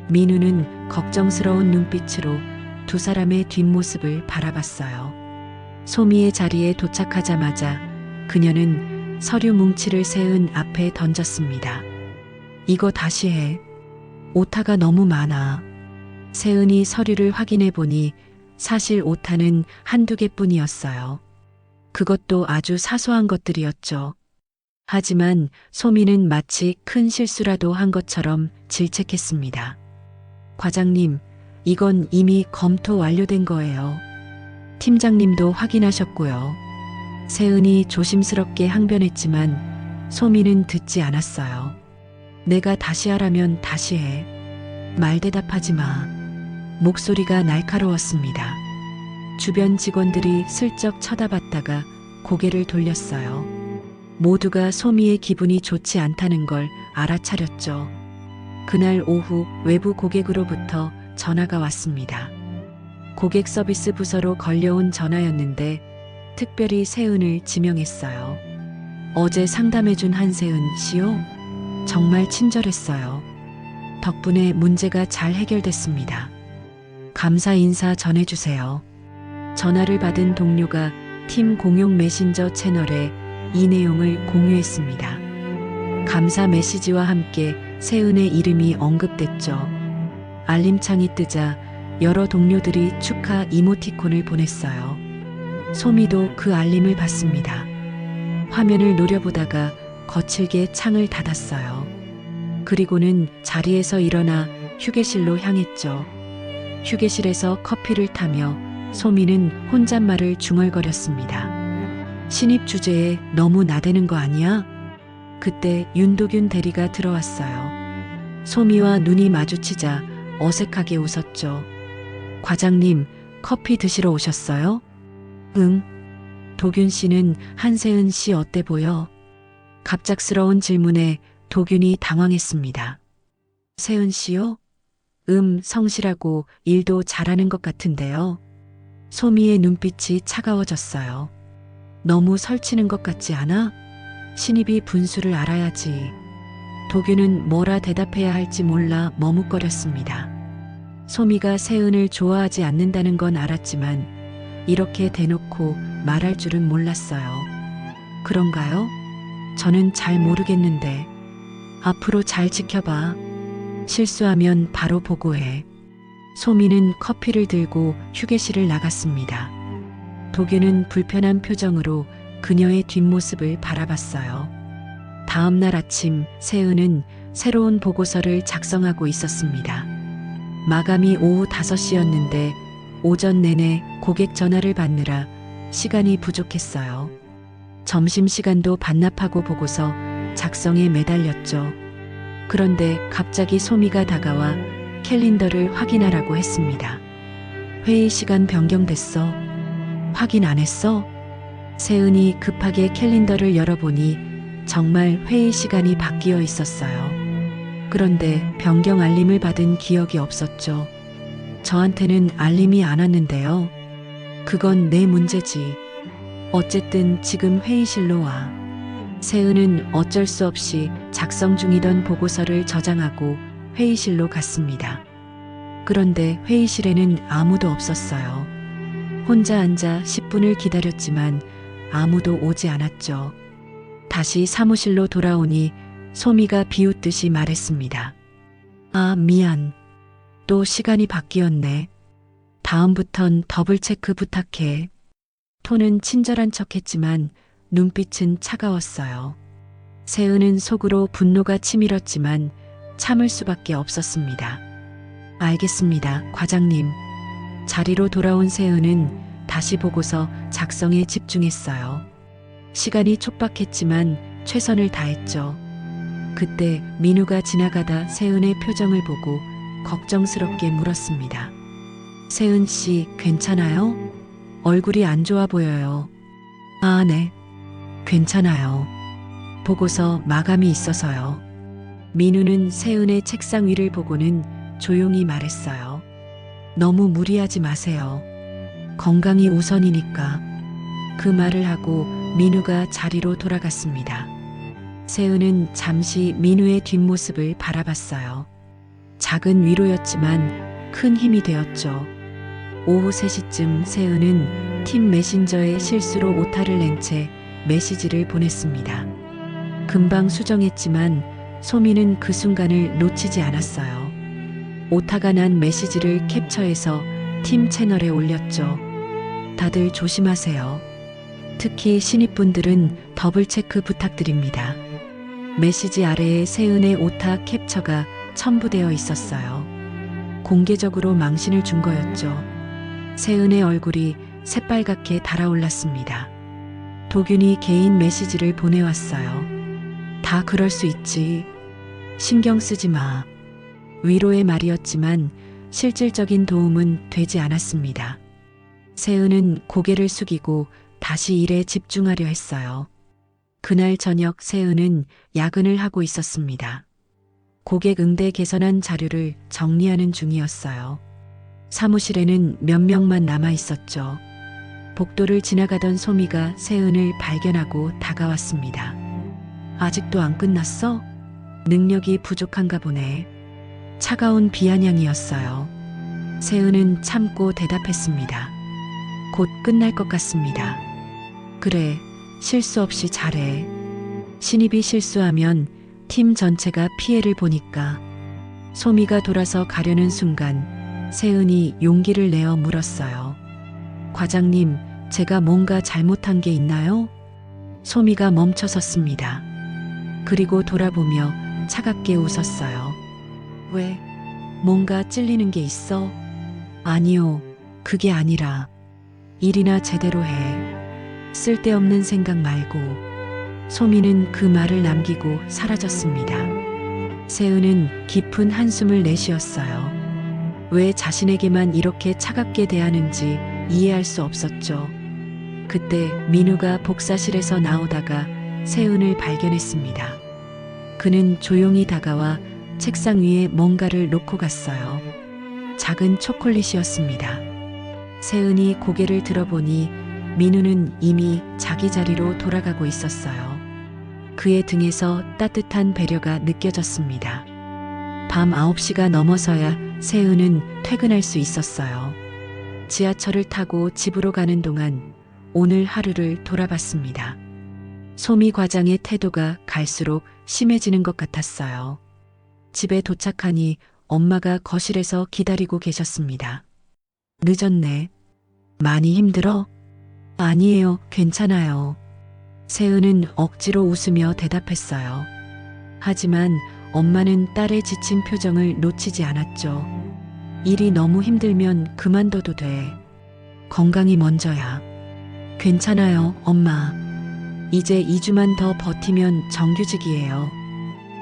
민우는 걱정스러운 눈빛으로 두 사람의 뒷모습을 바라봤어요. 소미의 자리에 도착하자마자 그녀는 서류 뭉치를 세은 앞에 던졌습니다. 이거 다시 해. 오타가 너무 많아. 세은이 서류를 확인해 보니 사실 오타는 한두 개뿐이었어요. 그것도 아주 사소한 것들이었죠. 하지만 소미는 마치 큰 실수라도 한 것처럼 질책했습니다. 과장님, 이건 이미 검토 완료된 거예요. 팀장님도 확인하셨고요. 세은이 조심스럽게 항변했지만 소미는 듣지 않았어요. 내가 다시 하라면 다시 해. 말 대답하지 마. 목소리가 날카로웠습니다. 주변 직원들이 슬쩍 쳐다봤다가 고개를 돌렸어요. 모두가 소미의 기분이 좋지 않다는 걸 알아차렸죠. 그날 오후 외부 고객으로부터 전화가 왔습니다. 고객 서비스 부서로 걸려온 전화였는데 특별히 세은을 지명했어요. 어제 상담해준 한세은 씨요? 정말 친절했어요. 덕분에 문제가 잘 해결됐습니다. 감사 인사 전해주세요. 전화를 받은 동료가 팀 공용 메신저 채널에 이 내용을 공유했습니다. 감사 메시지와 함께 세은의 이름이 언급됐죠. 알림창이 뜨자 여러 동료들이 축하 이모티콘을 보냈어요. 소미도 그 알림을 받습니다. 화면을 노려보다가 거칠게 창을 닫았어요. 그리고는 자리에서 일어나 휴게실로 향했죠. 휴게실에서 커피를 타며 소미는 혼잣말을 중얼거렸습니다. 신입 주제에 너무 나대는 거 아니야? 그때 윤도균 대리가 들어왔어요. 소미와 눈이 마주치자 어색하게 웃었죠. 과장님, 커피 드시러 오셨어요? 응. 도균 씨는 한세은 씨 어때 보여? 갑작스러운 질문에 도균이 당황했습니다. 세은 씨요? 성실하고 일도 잘하는 것 같은데요. 소미의 눈빛이 차가워졌어요. 너무 설치는 것 같지 않아? 신입이 분수를 알아야지. 도균은 뭐라 대답해야 할지 몰라 머뭇거렸습니다. 소미가 세은을 좋아하지 않는다는 건 알았지만 이렇게 대놓고 말할 줄은 몰랐어요. 그런가요? 저는 잘 모르겠는데. 앞으로 잘 지켜봐. 실수하면 바로 보고해. 소미는 커피를 들고 휴게실을 나갔습니다. 도균은 불편한 표정으로 그녀의 뒷모습을 바라봤어요. 다음 날 아침 세은은 새로운 보고서를 작성하고 있었습니다. 마감이 오후 5시였는데 오전 내내 고객 전화를 받느라 시간이 부족했어요. 점심시간도 반납하고 보고서 작성에 매달렸죠. 그런데 갑자기 소미가 다가와 캘린더를 확인하라고 했습니다. 회의 시간 변경됐어. 확인 안 했어? 세은이 급하게 캘린더를 열어보니 정말 회의 시간이 바뀌어 있었어요. 그런데 변경 알림을 받은 기억이 없었죠. 저한테는 알림이 안 왔는데요. 그건 내 문제지. 어쨌든 지금 회의실로 와. 세은은 어쩔 수 없이 작성 중이던 보고서를 저장하고 회의실로 갔습니다. 그런데 회의실에는 아무도 없었어요. 혼자 앉아 10분을 기다렸지만 아무도 오지 않았죠. 다시 사무실로 돌아오니 소미가 비웃듯이 말했습니다. 아, 미안. 또 시간이 바뀌었네. 다음부턴 더블 체크 부탁해. 톤은 친절한 척했지만 눈빛은 차가웠어요. 세은은 속으로 분노가 치밀었지만 참을 수밖에 없었습니다. 알겠습니다, 과장님. 자리로 돌아온 세은은 다시 보고서 작성에 집중했어요. 시간이 촉박했지만 최선을 다했죠. 그때 민우가 지나가다 세은의 표정을 보고 걱정스럽게 물었습니다. 세은 씨, 괜찮아요? 얼굴이 안 좋아 보여요. 아, 네. 괜찮아요. 보고서 마감이 있어서요. 민우는 세은의 책상 위를 보고는 조용히 말했어요. 너무 무리하지 마세요. 건강이 우선이니까. 그 말을 하고 민우가 자리로 돌아갔습니다. 세은은 잠시 민우의 뒷모습을 바라봤어요. 작은 위로였지만 큰 힘이 되었죠. 오후 3시쯤 세은은 팀 메신저에 실수로 오타를 낸 채 메시지를 보냈습니다. 금방 수정했지만 소미는 그 순간을 놓치지 않았어요. 오타가 난 메시지를 캡처해서 팀 채널에 올렸죠. 다들 조심하세요. 특히 신입분들은 더블 체크 부탁드립니다. 메시지 아래에 세은의 오타 캡처가 첨부되어 있었어요. 공개적으로 망신을 준 거였죠. 세은의 얼굴이 새빨갛게 달아올랐습니다. 도균이 개인 메시지를 보내왔어요. 다 그럴 수 있지. 신경 쓰지 마. 위로의 말이었지만 실질적인 도움은 되지 않았습니다. 세은은 고개를 숙이고 다시 일에 집중하려 했어요. 그날 저녁 세은은 야근을 하고 있었습니다. 고객 응대 개선안 자료를 정리하는 중이었어요. 사무실에는 몇 명만 남아 있었죠. 복도를 지나가던 소미가 세은을 발견하고 다가왔습니다. 아직도 안 끝났어? 능력이 부족한가 보네. 차가운 비아냥이었어요. 세은은 참고 대답했습니다. 곧 끝날 것 같습니다. 그래, 실수 없이 잘해. 신입이 실수하면 팀 전체가 피해를 보니까. 소미가 돌아서 가려는 순간 세은이 용기를 내어 물었어요. 과장님, 제가 뭔가 잘못한 게 있나요? 소미가 멈춰섰습니다. 그리고 돌아보며 차갑게 웃었어요. 왜? 뭔가 찔리는 게 있어? 아니요, 그게 아니라 일이나 제대로 해. 쓸데없는 생각 말고. 소미는 그 말을 남기고 사라졌습니다. 세은은 깊은 한숨을 내쉬었어요. 왜 자신에게만 이렇게 차갑게 대하는지 이해할 수 없었죠. 그때 민우가 복사실에서 나오다가 세은을 발견했습니다. 그는 조용히 다가와 책상 위에 뭔가를 놓고 갔어요. 작은 초콜릿이었습니다. 세은이 고개를 들어보니 민우는 이미 자기 자리로 돌아가고 있었어요. 그의 등에서 따뜻한 배려가 느껴졌습니다. 밤 9시가 넘어서야 세은은 퇴근할 수 있었어요. 지하철을 타고 집으로 가는 동안 오늘 하루를 돌아봤습니다. 소미 과장의 태도가 갈수록 심해지는 것 같았어요. 집에 도착하니 엄마가 거실에서 기다리고 계셨습니다. 늦었네. 많이 힘들어? 아니에요, 괜찮아요. 세은은 억지로 웃으며 대답했어요. 하지만 엄마는 딸의 지친 표정을 놓치지 않았죠. 일이 너무 힘들면 그만둬도 돼. 건강이 먼저야. 괜찮아요, 엄마. 이제 2주만 더 버티면 정규직이에요.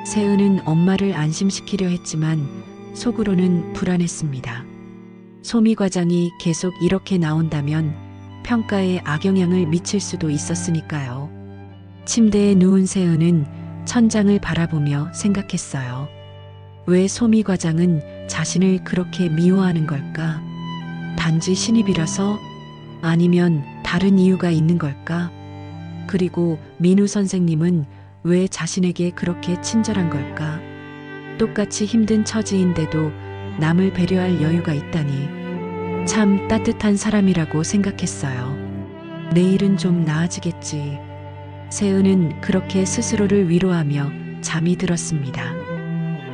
세은은 엄마를 안심시키려 했지만 속으로는 불안했습니다. 소미 과장이 계속 이렇게 나온다면 평가에 악영향을 미칠 수도 있었으니까요. 침대에 누운 세은은 천장을 바라보며 생각했어요. 왜 소미 과장은 자신을 그렇게 미워하는 걸까? 단지 신입이라서? 아니면 다른 이유가 있는 걸까? 그리고 민우 선생님은 왜 자신에게 그렇게 친절한 걸까? 똑같이 힘든 처지인데도 남을 배려할 여유가 있다니 참 따뜻한 사람이라고 생각했어요. 내일은 좀 나아지겠지. 세은은 그렇게 스스로를 위로하며 잠이 들었습니다.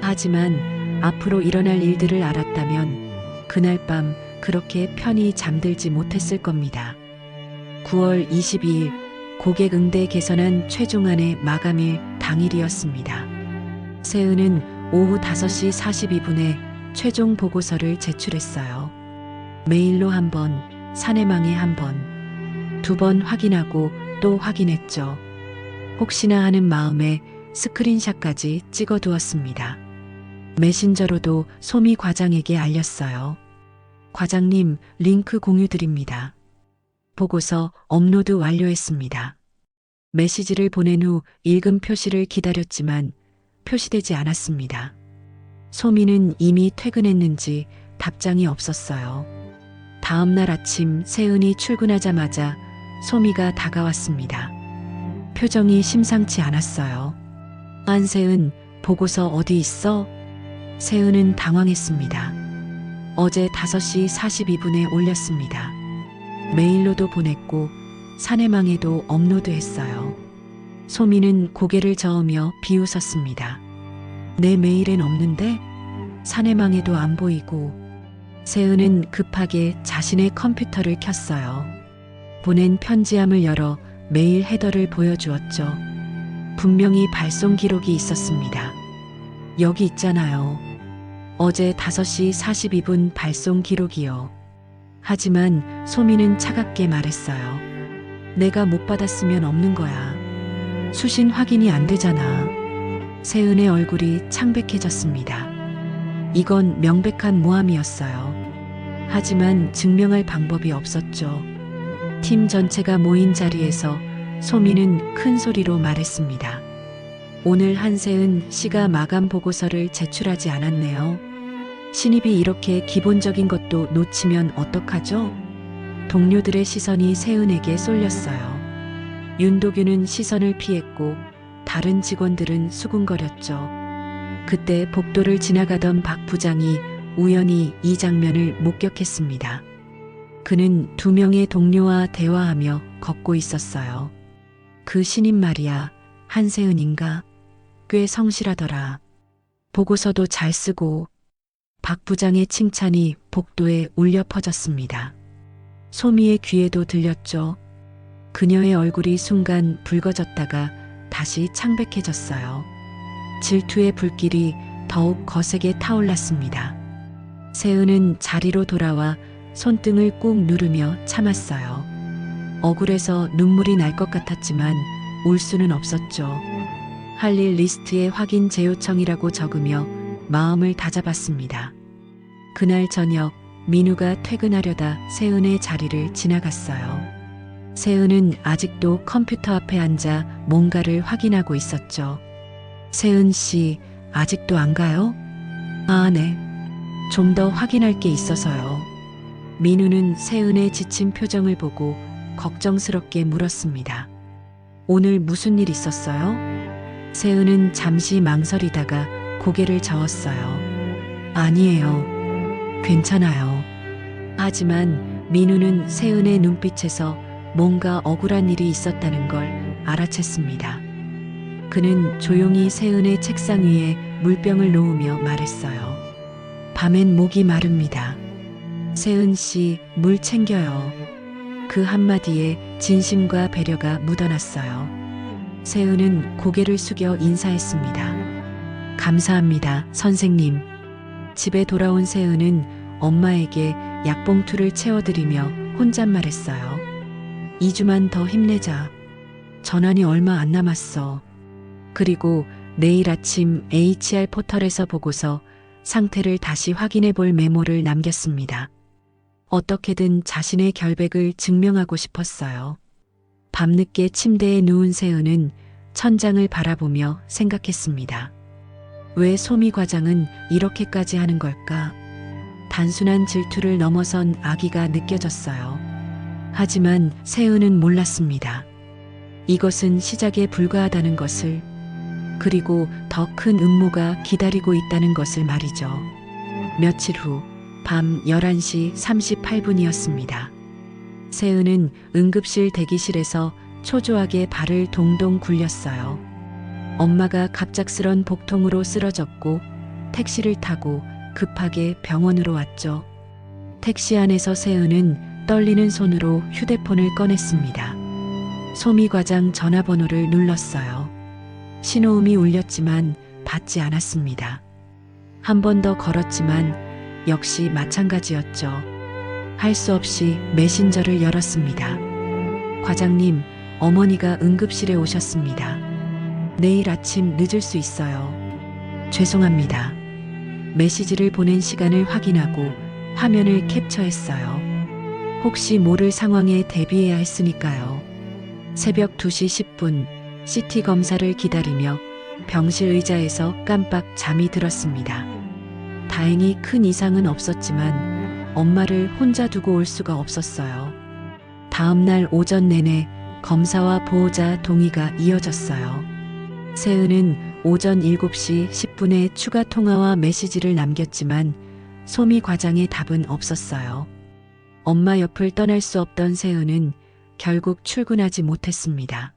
하지만 앞으로 일어날 일들을 알았다면 그날 밤 그렇게 편히 잠들지 못했을 겁니다. 9월 22일 고객 응대 개선안 최종안의 마감일 당일이었습니다. 세은은 오후 5시 42분에 최종 보고서를 제출했어요. 메일로 한 번, 사내망에 한 번, 2번 확인하고 또 확인했죠. 혹시나 하는 마음에 스크린샷까지 찍어두었습니다. 메신저로도 소미 과장에게 알렸어요. 과장님, 링크 공유 드립니다. 보고서 업로드 완료했습니다. 메시지를 보낸 후 읽음 표시를 기다렸지만 표시되지 않았습니다. 소미는 이미 퇴근했는지 답장이 없었어요. 다음 날 아침 세은이 출근하자마자 소미가 다가왔습니다. 표정이 심상치 않았어요. 안세은, 보고서 어디 있어? 세은은 당황했습니다. 어제 5시 42분에 올렸습니다. 메일로도 보냈고 사내망에도 업로드했어요. 소미는 고개를 저으며 비웃었습니다. 내 메일엔 없는데? 사내망에도 안 보이고. 세은은 급하게 자신의 컴퓨터를 켰어요. 보낸 편지함을 열어 메일 헤더를 보여주었죠. 분명히 발송 기록이 있었습니다. 여기 있잖아요. 어제 5시 42분 발송 기록이요. 하지만 소미는 차갑게 말했어요. 내가 못 받았으면 없는 거야. 수신 확인이 안 되잖아. 세은의 얼굴이 창백해졌습니다. 이건 명백한 모함이었어요. 하지만 증명할 방법이 없었죠. 팀 전체가 모인 자리에서 소미는 큰 소리로 말했습니다. 오늘 한세은 씨가 마감 보고서를 제출하지 않았네요. 신입이 이렇게 기본적인 것도 놓치면 어떡하죠? 동료들의 시선이 세은에게 쏠렸어요. 윤도규는 시선을 피했고 다른 직원들은 수군거렸죠. 그때 복도를 지나가던 박 부장이 우연히 이 장면을 목격했습니다. 그는 2명의 동료와 대화하며 걷고 있었어요. 그 신입 말이야, 한세은인가? 꽤 성실하더라. 보고서도 잘 쓰고. 박 부장의 칭찬이 복도에 울려 퍼졌습니다. 소미의 귀에도 들렸죠. 그녀의 얼굴이 순간 붉어졌다가 다시 창백해졌어요. 질투의 불길이 더욱 거세게 타올랐습니다. 세은은 자리로 돌아와 손등을 꾹 누르며 참았어요. 억울해서 눈물이 날 것 같았지만 울 수는 없었죠. 할 일 리스트에 확인 재요청이라고 적으며 마음을 다잡았습니다. 그날 저녁 민우가 퇴근하려다 세은의 자리를 지나갔어요. 세은은 아직도 컴퓨터 앞에 앉아 뭔가를 확인하고 있었죠. 세은 씨, 아직도 안 가요? 아, 네. 좀 더 확인할 게 있어서요. 민우는 세은의 지친 표정을 보고 걱정스럽게 물었습니다. 오늘 무슨 일 있었어요? 세은은 잠시 망설이다가 고개를 저었어요. 아니에요. 괜찮아요. 하지만 민우는 세은의 눈빛에서 뭔가 억울한 일이 있었다는 걸 알아챘습니다. 그는 조용히 세은의 책상 위에 물병을 놓으며 말했어요. 밤엔 목이 마릅니다. 세은 씨, 물 챙겨요. 그 한마디에 진심과 배려가 묻어났어요. 세은은 고개를 숙여 인사했습니다. 감사합니다, 선생님. 집에 돌아온 세은은 엄마에게 약봉투를 채워드리며 혼잣말했어요. 2주만 더 힘내자. 전환이 얼마 안 남았어. 그리고 내일 아침 HR 포털에서 보고서 상태를 다시 확인해 볼 메모를 남겼습니다. 어떻게든 자신의 결백을 증명하고 싶었어요. 밤늦게 침대에 누운 세은은 천장을 바라보며 생각했습니다. 왜 소미 과장은 이렇게까지 하는 걸까? 단순한 질투를 넘어선 악의가 느껴졌어요. 하지만 세은은 몰랐습니다. 이것은 시작에 불과하다는 것을, 그리고 더 큰 음모가 기다리고 있다는 것을 말이죠. 며칠 후 밤 11시 38분이었습니다. 세은은 응급실 대기실에서 초조하게 발을 동동 굴렸어요. 엄마가 갑작스런 복통으로 쓰러졌고 택시를 타고 급하게 병원으로 왔죠. 택시 안에서 세은은 떨리는 손으로 휴대폰을 꺼냈습니다. 소미 과장 전화번호를 눌렀어요. 신호음이 울렸지만 받지 않았습니다. 한 번 더 걸었지만 역시 마찬가지였죠. 할 수 없이 메신저를 열었습니다. 과장님, 어머니가 응급실에 오셨습니다. 내일 아침 늦을 수 있어요. 죄송합니다. 메시지를 보낸 시간을 확인하고 화면을 캡처했어요. 혹시 모를 상황에 대비해야 했으니까요. 새벽 2시 10분 CT 검사를 기다리며 병실 의자에서 깜빡 잠이 들었습니다. 다행히 큰 이상은 없었지만 엄마를 혼자 두고 올 수가 없었어요. 다음 날 오전 내내 검사와 보호자 동의가 이어졌어요. 세은은 오전 7시 10분에 추가 통화와 메시지를 남겼지만 소미 과장의 답은 없었어요. 엄마 옆을 떠날 수 없던 세은은 결국 출근하지 못했습니다.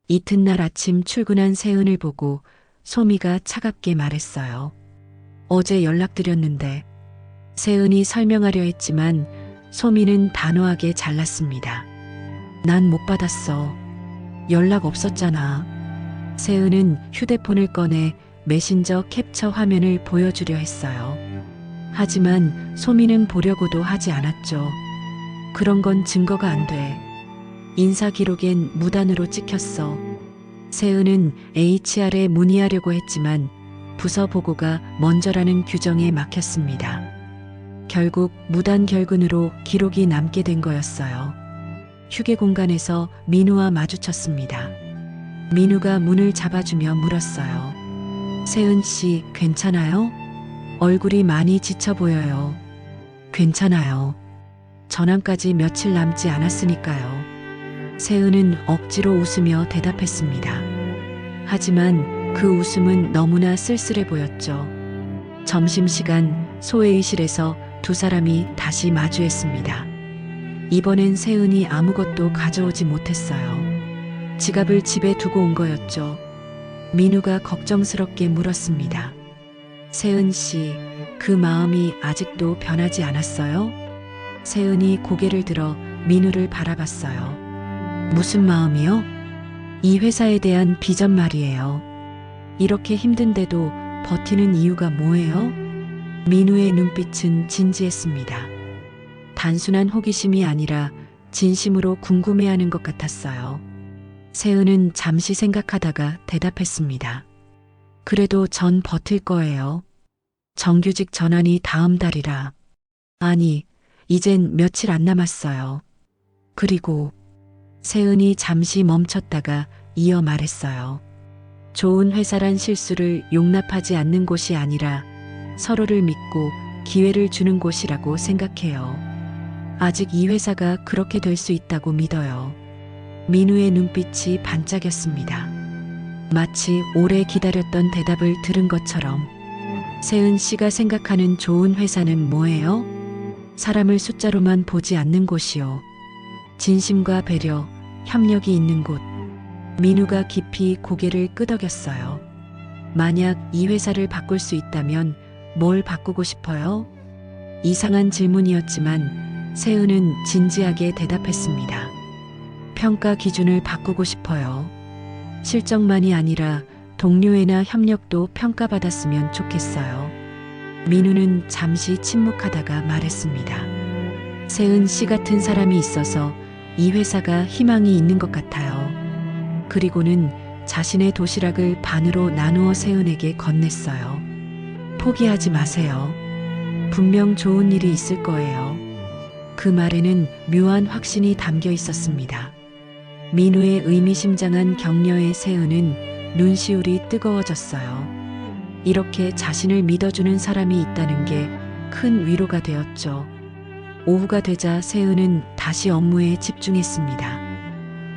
이튿날 아침 출근한 세은을 보고 소미가 차갑게 말했어요. 어제 연락드렸는데. 세은이 설명하려 했지만 소미는 단호하게 잘랐습니다. 난 못 받았어. 연락 없었잖아. 세은은 휴대폰을 꺼내 메신저 캡처 화면을 보여주려 했어요. 하지만 소미는 보려고도 하지 않았죠. 그런 건 증거가 안 돼. 인사 기록엔 무단으로 찍혔어. 세은은 HR에 문의하려고 했지만 부서 보고가 먼저라는 규정에 막혔습니다. 결국 무단 결근으로 기록이 남게 된 거였어요. 휴게 공간에서 민우와 마주쳤습니다. 민우가 문을 잡아주며 물었어요. 세은 씨, 괜찮아요? 얼굴이 많이 지쳐 보여요. 괜찮아요. 전환까지 며칠 남지 않았으니까요. 세은은 억지로 웃으며 대답했습니다. 하지만 그 웃음은 너무나 쓸쓸해 보였죠. 점심시간 소회의실에서 두 사람이 다시 마주했습니다. 이번엔 세은이 아무것도 가져오지 못했어요. 지갑을 집에 두고 온 거였죠. 민우가 걱정스럽게 물었습니다. 세은 씨, 그 마음이 아직도 변하지 않았어요? 세은이 고개를 들어 민우를 바라봤어요. 무슨 마음이요? 이 회사에 대한 비전 말이에요. 이렇게 힘든데도 버티는 이유가 뭐예요? 민우의 눈빛은 진지했습니다. 단순한 호기심이 아니라 진심으로 궁금해하는 것 같았어요. 세은은 잠시 생각하다가 대답했습니다. 그래도 전 버틸 거예요. 정규직 전환이 다음 달이라. 아니, 이젠 며칠 안 남았어요. 그리고 세은이 잠시 멈췄다가 이어 말했어요. 좋은 회사란 실수를 용납하지 않는 곳이 아니라 서로를 믿고 기회를 주는 곳이라고 생각해요. 아직 이 회사가 그렇게 될 수 있다고 믿어요. 민우의 눈빛이 반짝였습니다. 마치 오래 기다렸던 대답을 들은 것처럼. 세은 씨가 생각하는 좋은 회사는 뭐예요? 사람을 숫자로만 보지 않는 곳이요. 진심과 배려, 협력이 있는 곳. 민우가 깊이 고개를 끄덕였어요. 만약 이 회사를 바꿀 수 있다면 뭘 바꾸고 싶어요? 이상한 질문이었지만 세은은 진지하게 대답했습니다. 평가 기준을 바꾸고 싶어요. 실적만이 아니라 동료애나 협력도 평가받았으면 좋겠어요. 민우는 잠시 침묵하다가 말했습니다. 세은 씨 같은 사람이 있어서 이 회사가 희망이 있는 것 같아요. 그리고는 자신의 도시락을 반으로 나누어 세은에게 건넸어요. 포기하지 마세요. 분명 좋은 일이 있을 거예요. 그 말에는 묘한 확신이 담겨 있었습니다. 민우의 의미심장한 격려에 세은은 눈시울이 뜨거워졌어요. 이렇게 자신을 믿어주는 사람이 있다는 게 큰 위로가 되었죠. 오후가 되자 세은은 다시 업무에 집중했습니다.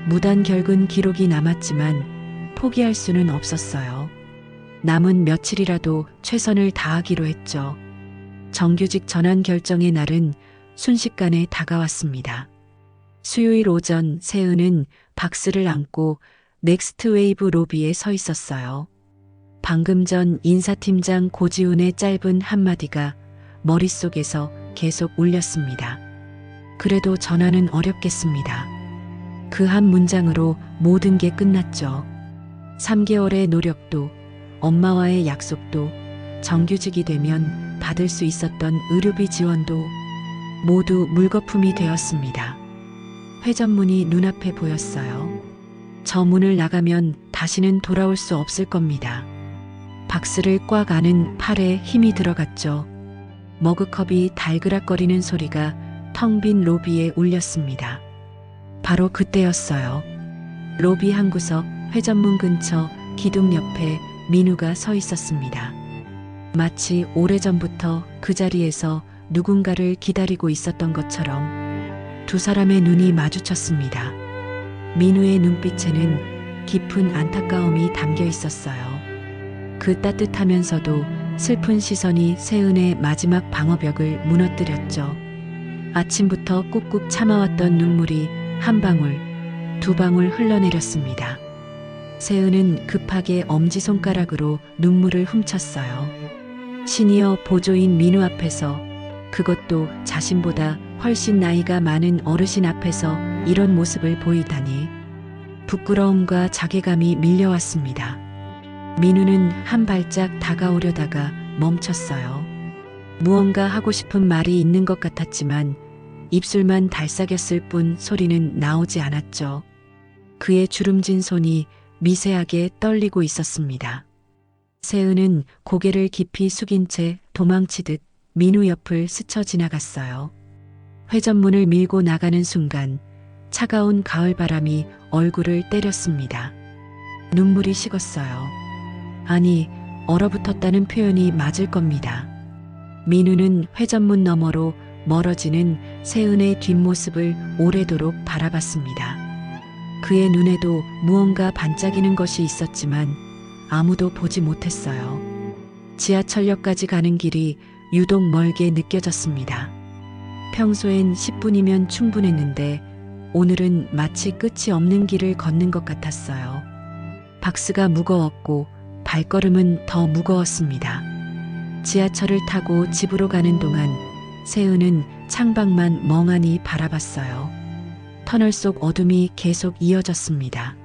무단 결근 기록이 남았지만 포기할 수는 없었어요. 남은 며칠이라도 최선을 다하기로 했죠. 정규직 전환 결정의 날은 순식간에 다가왔습니다. 수요일 오전 세은은 박스를 안고 넥스트 웨이브 로비에 서 있었어요. 방금 전 인사팀장 고지훈의 짧은 한마디가 머릿속에서 계속 울렸습니다. 그래도 전환은 어렵겠습니다. 그 한 문장으로 모든 게 끝났죠. 3개월의 노력도 엄마와의 약속도 정규직이 되면 받을 수 있었던 의료비 지원도 모두 물거품이 되었습니다. 회전문이 눈앞에 보였어요. 저 문을 나가면 다시는 돌아올 수 없을 겁니다. 박스를 꽉 안은 팔에 힘이 들어갔죠. 머그컵이 달그락거리는 소리가 텅 빈 로비에 울렸습니다. 바로 그때였어요. 로비 한 구석 회전문 근처 기둥 옆에 민우가 서 있었습니다. 마치 오래전부터 그 자리에서 누군가를 기다리고 있었던 것처럼 두 사람의 눈이 마주쳤습니다. 민우의 눈빛에는 깊은 안타까움이 담겨 있었어요. 그 따뜻하면서도 슬픈 시선이 세은의 마지막 방어벽을 무너뜨렸죠. 아침부터 꾹꾹 참아왔던 눈물이 한 방울, 두 방울 흘러내렸습니다. 세은은 급하게 엄지손가락으로 눈물을 훔쳤어요. 시니어 보조인 민우 앞에서, 그것도 자신보다 훨씬 나이가 많은 어르신 앞에서 이런 모습을 보이다니 부끄러움과 자괴감이 밀려왔습니다. 민우는 한 발짝 다가오려다가 멈췄어요. 무언가 하고 싶은 말이 있는 것 같았지만 입술만 달싹였을 뿐 소리는 나오지 않았죠. 그의 주름진 손이 미세하게 떨리고 있었습니다. 세은은 고개를 깊이 숙인 채 도망치듯 민우 옆을 스쳐 지나갔어요. 회전문을 밀고 나가는 순간 차가운 가을바람이 얼굴을 때렸습니다. 눈물이 식었어요. 아니, 얼어붙었다는 표현이 맞을 겁니다. 민우는 회전문 너머로 멀어지는 세은의 뒷모습을 오래도록 바라봤습니다. 그의 눈에도 무언가 반짝이는 것이 있었지만 아무도 보지 못했어요. 지하철역까지 가는 길이 유독 멀게 느껴졌습니다. 평소엔 10분이면 충분했는데 오늘은 마치 끝이 없는 길을 걷는 것 같았어요. 박스가 무거웠고 발걸음은 더 무거웠습니다. 지하철을 타고 집으로 가는 동안 세은은 창밖만 멍하니 바라봤어요. 터널 속 어둠이 계속 이어졌습니다.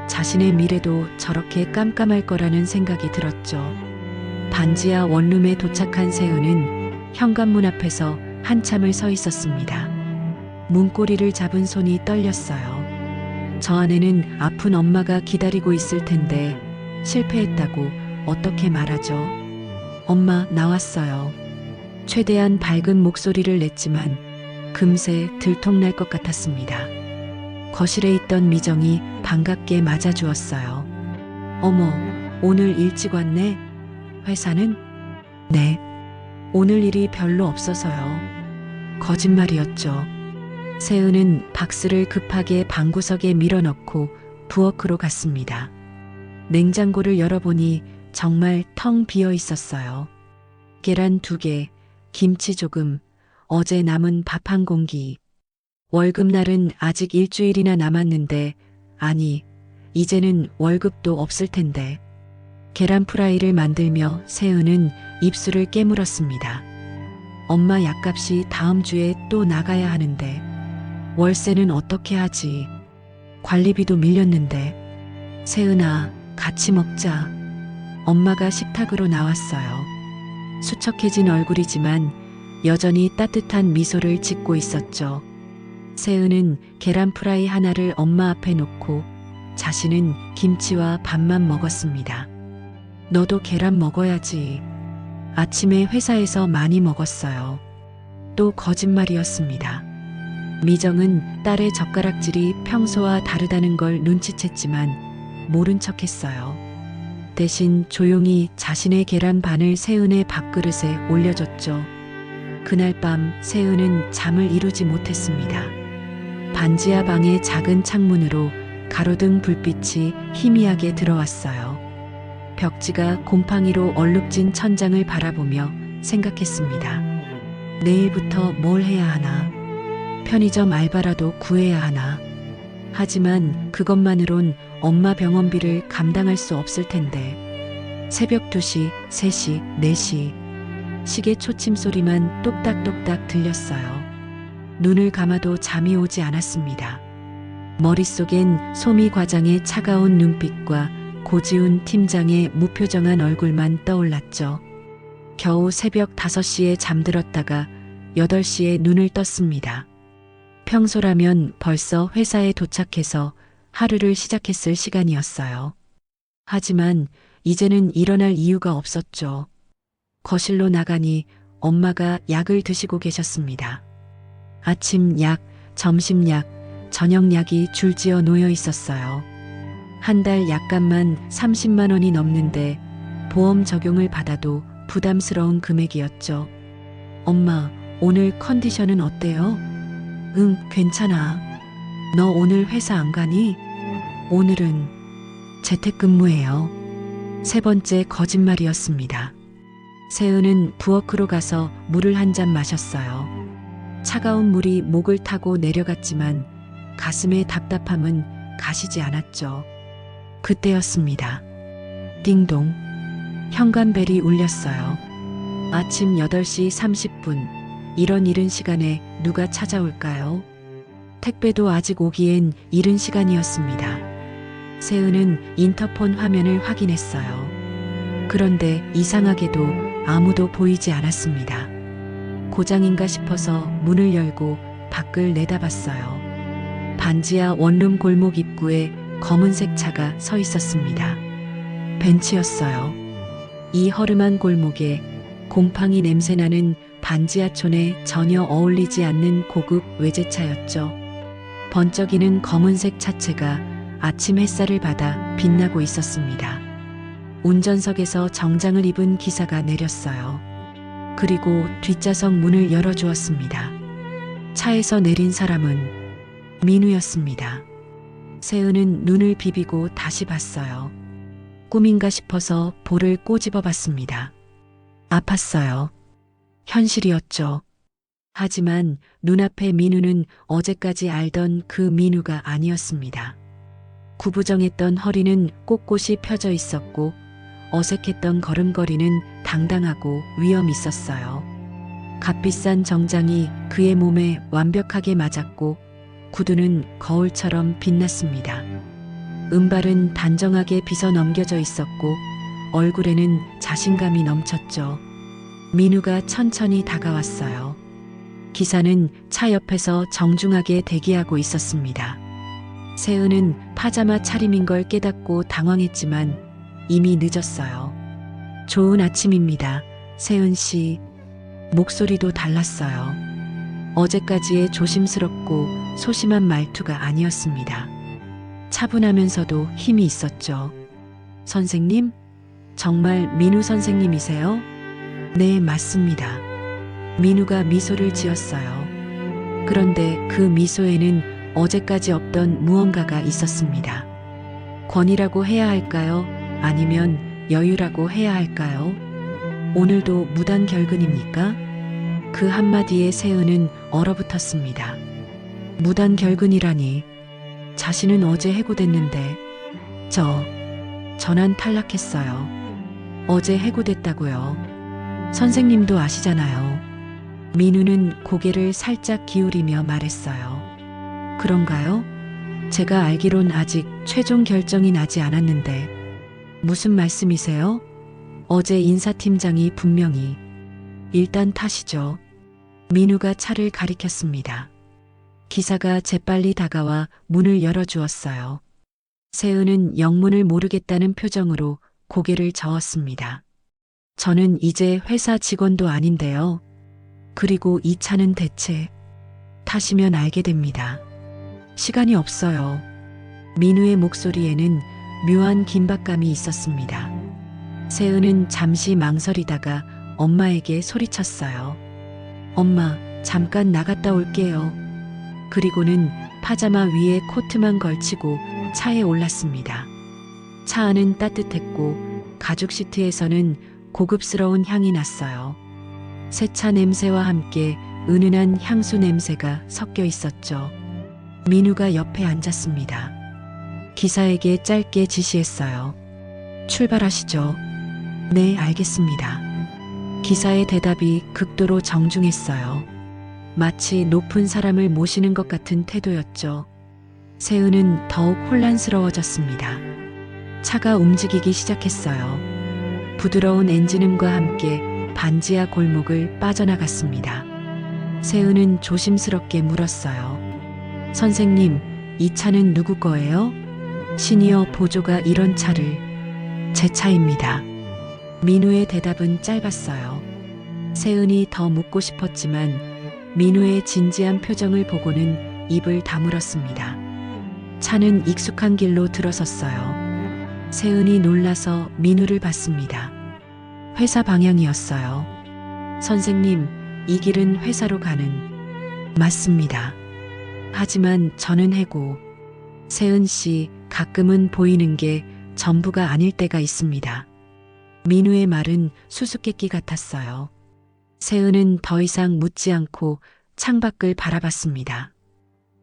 자신의 미래도 저렇게 깜깜할 거라는 생각이 들었죠. 반지하 원룸에 도착한 세은은 현관문 앞에서 한참을 서 있었습니다. 문고리를 잡은 손이 떨렸어요. 저 안에는 아픈 엄마가 기다리고 있을 텐데 실패했다고 어떻게 말하죠? 엄마, 나왔어요. 최대한 밝은 목소리를 냈지만 금세 들통날 것 같았습니다. 거실에 있던 미정이 반갑게 맞아주었어요. 어머, 오늘 일찍 왔네? 회사는? 네. 오늘 일이 별로 없어서요. 거짓말이었죠. 세은은 박스를 급하게 방구석에 밀어넣고 부엌으로 갔습니다. 냉장고를 열어보니 정말 텅 비어 있었어요. 계란 2개, 김치 조금, 어제 남은 밥 한 공기. 월급날은 아직 일주일이나 남았는데, 아니, 이제는 월급도 없을 텐데. 계란 프라이를 만들며 세은은 입술을 깨물었습니다. 엄마 약값이 다음 주에 또 나가야 하는데, 월세는 어떻게 하지? 관리비도 밀렸는데. 세은아, 같이 먹자. 엄마가 식탁으로 나왔어요. 수척해진 얼굴이지만 여전히 따뜻한 미소를 짓고 있었죠. 세은은 계란 프라이 하나를 엄마 앞에 놓고 자신은 김치와 밥만 먹었습니다. 너도 계란 먹어야지. 아침에 회사에서 많이 먹었어요. 또 거짓말이었습니다. 미정은 딸의 젓가락질이 평소와 다르다는 걸 눈치챘지만 모른 척했어요. 대신 조용히 자신의 계란 반을 세은의 밥그릇에 올려줬죠. 그날 밤 세은은 잠을 이루지 못했습니다. 반지하 방의 작은 창문으로 가로등 불빛이 희미하게 들어왔어요. 벽지가 곰팡이로 얼룩진 천장을 바라보며 생각했습니다. 내일부터 뭘 해야 하나? 편의점 알바라도 구해야 하나? 하지만 그것만으론 엄마 병원비를 감당할 수 없을 텐데. 새벽 2시, 3시, 4시. 시계 초침 소리만 똑딱똑딱 들렸어요. 눈을 감아도 잠이 오지 않았습니다. 머릿속엔 소미 과장의 차가운 눈빛과 고지훈 팀장의 무표정한 얼굴만 떠올랐죠. 겨우 새벽 5시에 잠들었다가 8시에 눈을 떴습니다. 평소라면 벌써 회사에 도착해서 하루를 시작했을 시간이었어요. 하지만 이제는 일어날 이유가 없었죠. 거실로 나가니 엄마가 약을 드시고 계셨습니다. 아침 약, 점심 약, 저녁 약이 줄지어 놓여 있었어요. 한 달 약값만 30만 원이 넘는데 보험 적용을 받아도 부담스러운 금액이었죠. 엄마, 오늘 컨디션은 어때요? 응, 괜찮아. 너 오늘 회사 안 가니? 오늘은 재택근무예요. 3번째 거짓말이었습니다. 세은은 부엌으로 가서 물을 한 잔 마셨어요. 차가운 물이 목을 타고 내려갔지만 가슴의 답답함은 가시지 않았죠. 그때였습니다. 띵동. 현관벨이 울렸어요. 아침 8시 30분. 이런 이른 시간에 누가 찾아올까요? 택배도 아직 오기엔 이른 시간이었습니다. 세은은 인터폰 화면을 확인했어요. 그런데 이상하게도 아무도 보이지 않았습니다. 고장인가 싶어서 문을 열고 밖을 내다봤어요. 반지하 원룸 골목 입구에 검은색 차가 서 있었습니다. 벤츠였어요. 이 허름한 골목에 곰팡이 냄새나는 반지하촌에 전혀 어울리지 않는 고급 외제차였죠. 번쩍이는 검은색 차체가 아침 햇살을 받아 빛나고 있었습니다. 운전석에서 정장을 입은 기사가 내렸어요. 그리고 뒷좌석 문을 열어주었습니다. 차에서 내린 사람은 민우였습니다. 세은은 눈을 비비고 다시 봤어요. 꿈인가 싶어서 볼을 꼬집어 봤습니다. 아팠어요. 현실이었죠. 하지만 눈앞의 민우는 어제까지 알던 그 민우가 아니었습니다. 구부정했던 허리는 꼿꼿이 펴져 있었고 어색했던 걸음걸이는 당당하고 위험 있었어요. 값비싼 정장이 그의 몸에 완벽하게 맞았고 구두는 거울처럼 빛났습니다. 은발은 단정하게 빗어 넘겨져 있었고 얼굴에는 자신감이 넘쳤죠. 민우가 천천히 다가왔어요. 기사는 차 옆에서 정중하게 대기하고 있었습니다. 세은은 파자마 차림인 걸 깨닫고 당황했지만 이미 늦었어요. 좋은 아침입니다. 세은 씨. 목소리도 달랐어요. 어제까지의 조심스럽고 소심한 말투가 아니었습니다. 차분하면서도 힘이 있었죠. 선생님? 정말 민우 선생님이세요? 네, 맞습니다. 민우가 미소를 지었어요. 그런데 그 미소에는 어제까지 없던 무언가가 있었습니다. 권위라고 해야 할까요? 아니면 여유라고 해야 할까요? 오늘도 무단 결근입니까? 그 한마디에 세은은 얼어붙었습니다. 무단 결근이라니. 자신은 어제 해고됐는데 전환 탈락했어요. 어제 해고됐다고요. 선생님도 아시잖아요. 민우는 고개를 살짝 기울이며 말했어요. 그런가요? 제가 알기론 아직 최종 결정이 나지 않았는데 무슨 말씀이세요? 어제 인사팀장이 분명히 일단 타시죠. 민우가 차를 가리켰습니다. 기사가 재빨리 다가와 문을 열어주었어요. 세은은 영문을 모르겠다는 표정으로 고개를 저었습니다. 저는 이제 회사 직원도 아닌데요. 그리고 이 차는 대체 타시면 알게 됩니다. 시간이 없어요. 민우의 목소리에는 묘한 긴박감이 있었습니다. 세은은 잠시 망설이다가 엄마에게 소리쳤어요. 엄마, 잠깐 나갔다 올게요. 그리고는 파자마 위에 코트만 걸치고 차에 올랐습니다. 차 안은 따뜻했고 가죽 시트에서는 고급스러운 향이 났어요. 새차 냄새와 함께 은은한 향수 냄새가 섞여 있었죠. 민우가 옆에 앉았습니다. 기사에게 짧게 지시했어요. 출발하시죠. 네, 알겠습니다. 기사의 대답이 극도로 정중했어요. 마치 높은 사람을 모시는 것 같은 태도였죠. 세은은 더욱 혼란스러워졌습니다. 차가 움직이기 시작했어요. 부드러운 엔진음과 함께 반지하 골목을 빠져나갔습니다. 세은은 조심스럽게 물었어요. 선생님, 이 차는 누구 거예요? 시니어 보조가 이런 차를. 제 차입니다. 민우의 대답은 짧았어요. 세은이 더 묻고 싶었지만 민우의 진지한 표정을 보고는 입을 다물었습니다. 차는 익숙한 길로 들어섰어요. 세은이 놀라서 민우를 봤습니다. 회사 방향이었어요. 선생님, 이 길은 회사로 가는. 맞습니다. 하지만 저는 해고. 세은 씨, 가끔은 보이는 게 전부가 아닐 때가 있습니다. 민우의 말은 수수께끼 같았어요. 세은은 더 이상 묻지 않고 창밖을 바라봤습니다.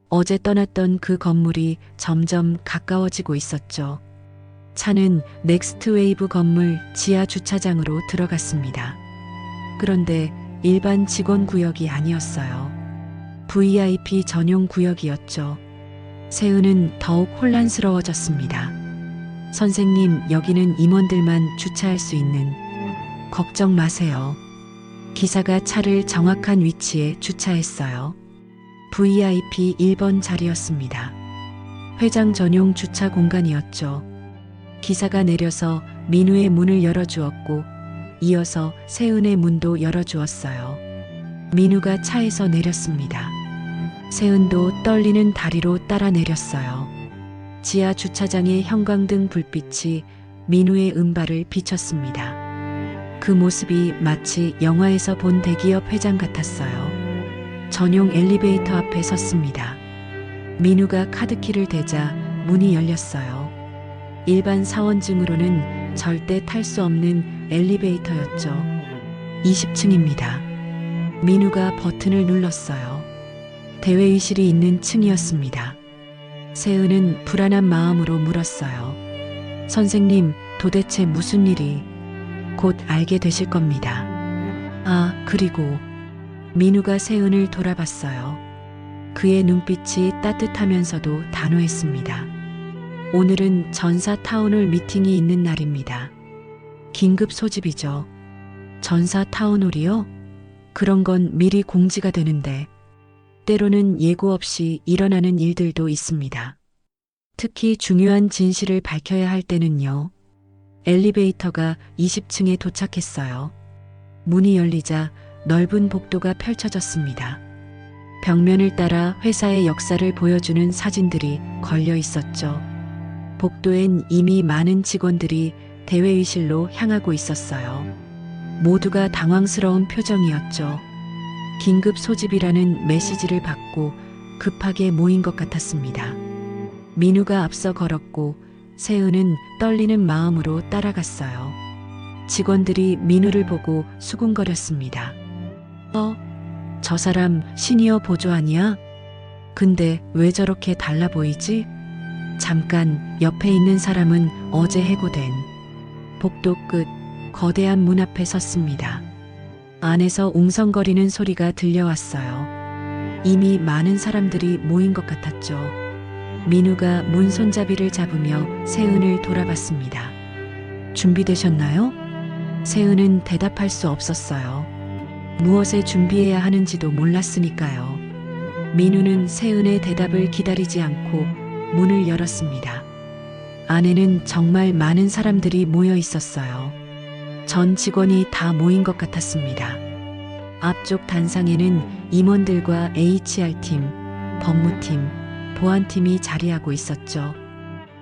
어제 떠났던 그 건물이 점점 가까워지고 있었죠. 차는 넥스트 웨이브 건물 지하 주차장으로 들어갔습니다. 그런데 일반 직원 구역이 아니었어요. VIP 전용 구역이었죠. 세은은 더욱 혼란스러워졌습니다. 선생님, 여기는 임원들만 주차할 수 있는. 걱정 마세요. 기사가 차를 정확한 위치에 주차했어요. VIP 1번 자리였습니다. 회장 전용 주차 공간이었죠. 기사가 내려서 민우의 문을 열어주었고 이어서 세은의 문도 열어주었어요. 민우가 차에서 내렸습니다. 세은도 떨리는 다리로 따라 내렸어요. 지하 주차장의 형광등 불빛이 민우의 은발을 비쳤습니다. 그 모습이 마치 영화에서 본 대기업 회장 같았어요. 전용 엘리베이터 앞에 섰습니다. 민우가 카드키를 대자 문이 열렸어요. 일반 사원증으로는 절대 탈 수 없는 엘리베이터였죠. 20층입니다. 민우가 버튼을 눌렀어요. 대회의실이 있는 층이었습니다. 세은은 불안한 마음으로 물었어요. 선생님, 도대체 무슨 일이? 곧 알게 되실 겁니다. 아, 그리고 민우가 세은을 돌아봤어요. 그의 눈빛이 따뜻하면서도 단호했습니다. 오늘은 전사 타운홀 미팅이 있는 날입니다. 긴급 소집이죠. 전사 타운홀이요? 그런 건 미리 공지가 되는데 때로는 예고 없이 일어나는 일들도 있습니다. 특히 중요한 진실을 밝혀야 할 때는요. 엘리베이터가 20층에 도착했어요. 문이 열리자 넓은 복도가 펼쳐졌습니다. 벽면을 따라 회사의 역사를 보여주는 사진들이 걸려 있었죠. 복도엔 이미 많은 직원들이 대회의실로 향하고 있었어요. 모두가 당황스러운 표정이었죠. 긴급 소집이라는 메시지를 받고 급하게 모인 것 같았습니다. 민우가 앞서 걸었고 세은은 떨리는 마음으로 따라갔어요. 직원들이 민우를 보고 수군거렸습니다. 저 사람 시니어 보조 아니야? 근데 왜 저렇게 달라 보이지? 잠깐 옆에 있는 사람은 어제 해고된 복도 끝 거대한 문 앞에 섰습니다. 안에서 웅성거리는 소리가 들려왔어요. 이미 많은 사람들이 모인 것 같았죠. 민우가 문 손잡이를 잡으며 세은을 돌아봤습니다. 준비되셨나요? 세은은 대답할 수 없었어요. 무엇에 준비해야 하는지도 몰랐으니까요. 민우는 세은의 대답을 기다리지 않고 문을 열었습니다. 안에는 정말 많은 사람들이 모여 있었어요. 전 직원이 다 모인 것 같았습니다. 앞쪽 단상에는 임원들과 HR팀, 법무팀, 보안팀이 자리하고 있었죠.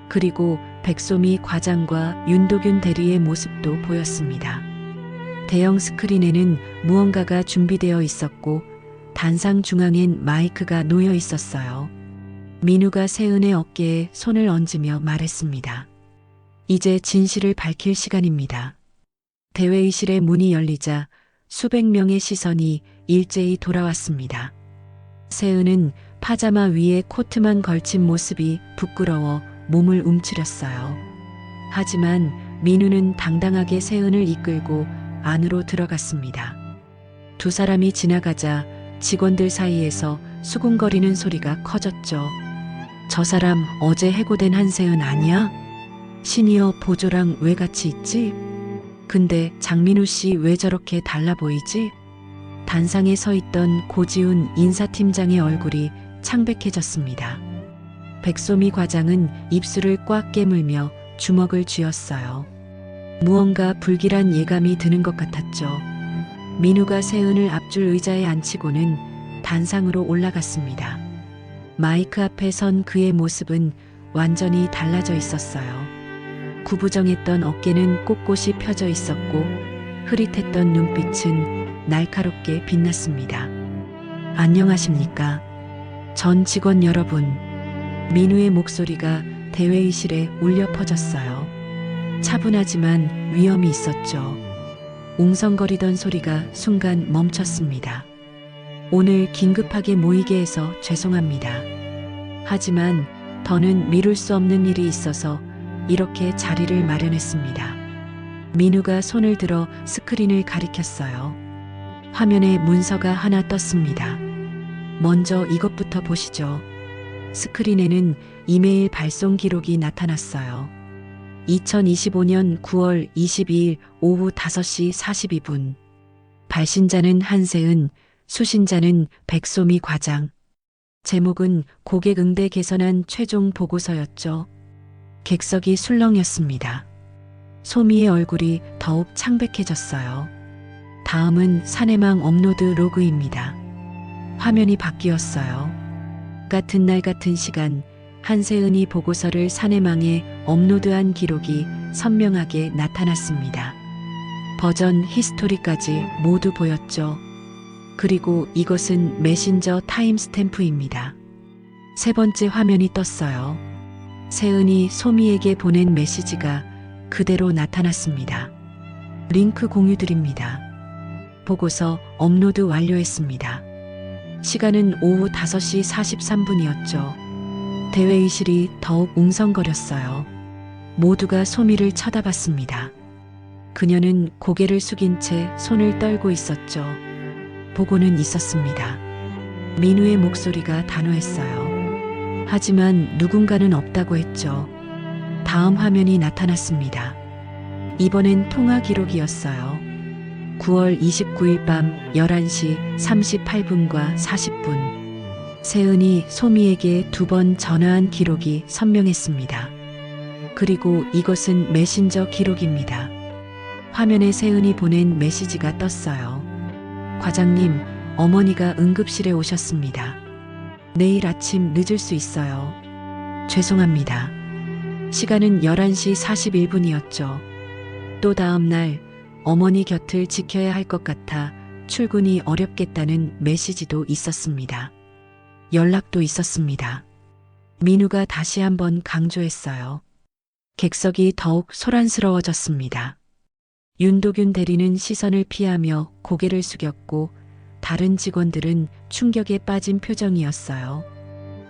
그리고 백소미 과장과 윤도균 대리의 모습도 보였습니다. 대형 스크린에는 무언가가 준비되어 있었고 단상 중앙엔 마이크가 놓여 있었어요. 민우가 세은의 어깨에 손을 얹으며 말했습니다. 이제 진실을 밝힐 시간입니다. 대회의실의 문이 열리자 수백 명의 시선이 일제히 돌아왔습니다. 세은은 파자마 위에 코트만 걸친 모습이 부끄러워 몸을 움츠렸어요. 하지만 민우는 당당하게 세은을 이끌고 안으로 들어갔습니다. 두 사람이 지나가자 직원들 사이에서 수군거리는 소리가 커졌죠. 저 사람 어제 해고된 한세은 아니야? 시니어 보조랑 왜 같이 있지? 근데 장민우 씨 왜 저렇게 달라 보이지? 단상에 서 있던 고지훈 인사팀장의 얼굴이 창백해졌습니다. 백소미 과장은 입술을 꽉 깨물며 주먹을 쥐었어요. 무언가 불길한 예감이 드는 것 같았죠. 민우가 세은을 앞줄 의자에 앉히고는 단상으로 올라갔습니다. 마이크 앞에 선 그의 모습은 완전히 달라져 있었어요. 구부정했던 어깨는 꼿꼿이 펴져 있었고 흐릿했던 눈빛은 날카롭게 빛났습니다. 안녕하십니까? 전 직원 여러분. 민우의 목소리가 대회의실에 울려 퍼졌어요. 차분하지만 위험이 있었죠. 웅성거리던 소리가 순간 멈췄습니다. 오늘 긴급하게 모이게 해서 죄송합니다. 하지만 더는 미룰 수 없는 일이 있어서 이렇게 자리를 마련했습니다. 민우가 손을 들어 스크린을 가리켰어요. 화면에 문서가 하나 떴습니다. 먼저 이것부터 보시죠. 스크린에는 이메일 발송 기록이 나타났어요. 2025년 9월 22일 오후 5시 42분. 발신자는 한세은, 수신자는 백소미 과장. 제목은 고객 응대 개선안 최종 보고서였죠. 객석이 술렁였습니다. 소미의 얼굴이 더욱 창백해졌어요. 다음은 사내망 업로드 로그입니다. 화면이 바뀌었어요. 같은 날 같은 시간 한세은이 보고서를 사내망에 업로드한 기록이 선명하게 나타났습니다. 버전 히스토리까지 모두 보였죠. 그리고 이것은 메신저 타임스탬프입니다. 세 번째 화면이 떴어요. 세은이 소미에게 보낸 메시지가 그대로 나타났습니다. 링크 공유드립니다. 보고서 업로드 완료했습니다. 시간은 오후 5시 43분이었죠. 대회의실이 더욱 웅성거렸어요. 모두가 소미를 쳐다봤습니다. 그녀는 고개를 숙인 채 손을 떨고 있었죠. 보고는 있었습니다. 민우의 목소리가 단호했어요. 하지만 누군가는 없다고 했죠. 다음 화면이 나타났습니다. 이번엔 통화 기록이었어요. 9월 29일 밤 11시 38분과 40분. 세은이 소미에게 2번 전화한 기록이 선명했습니다. 그리고 이것은 메신저 기록입니다. 화면에 세은이 보낸 메시지가 떴어요. 과장님, 어머니가 응급실에 오셨습니다. 내일 아침 늦을 수 있어요. 죄송합니다. 시간은 11시 41분이었죠. 또 다음 날 어머니 곁을 지켜야 할 것 같아 출근이 어렵겠다는 메시지도 있었습니다. 연락도 있었습니다. 민우가 다시 한번 강조했어요. 객석이 더욱 소란스러워졌습니다. 윤도균 대리는 시선을 피하며 고개를 숙였고 다른 직원들은 충격에 빠진 표정이었어요.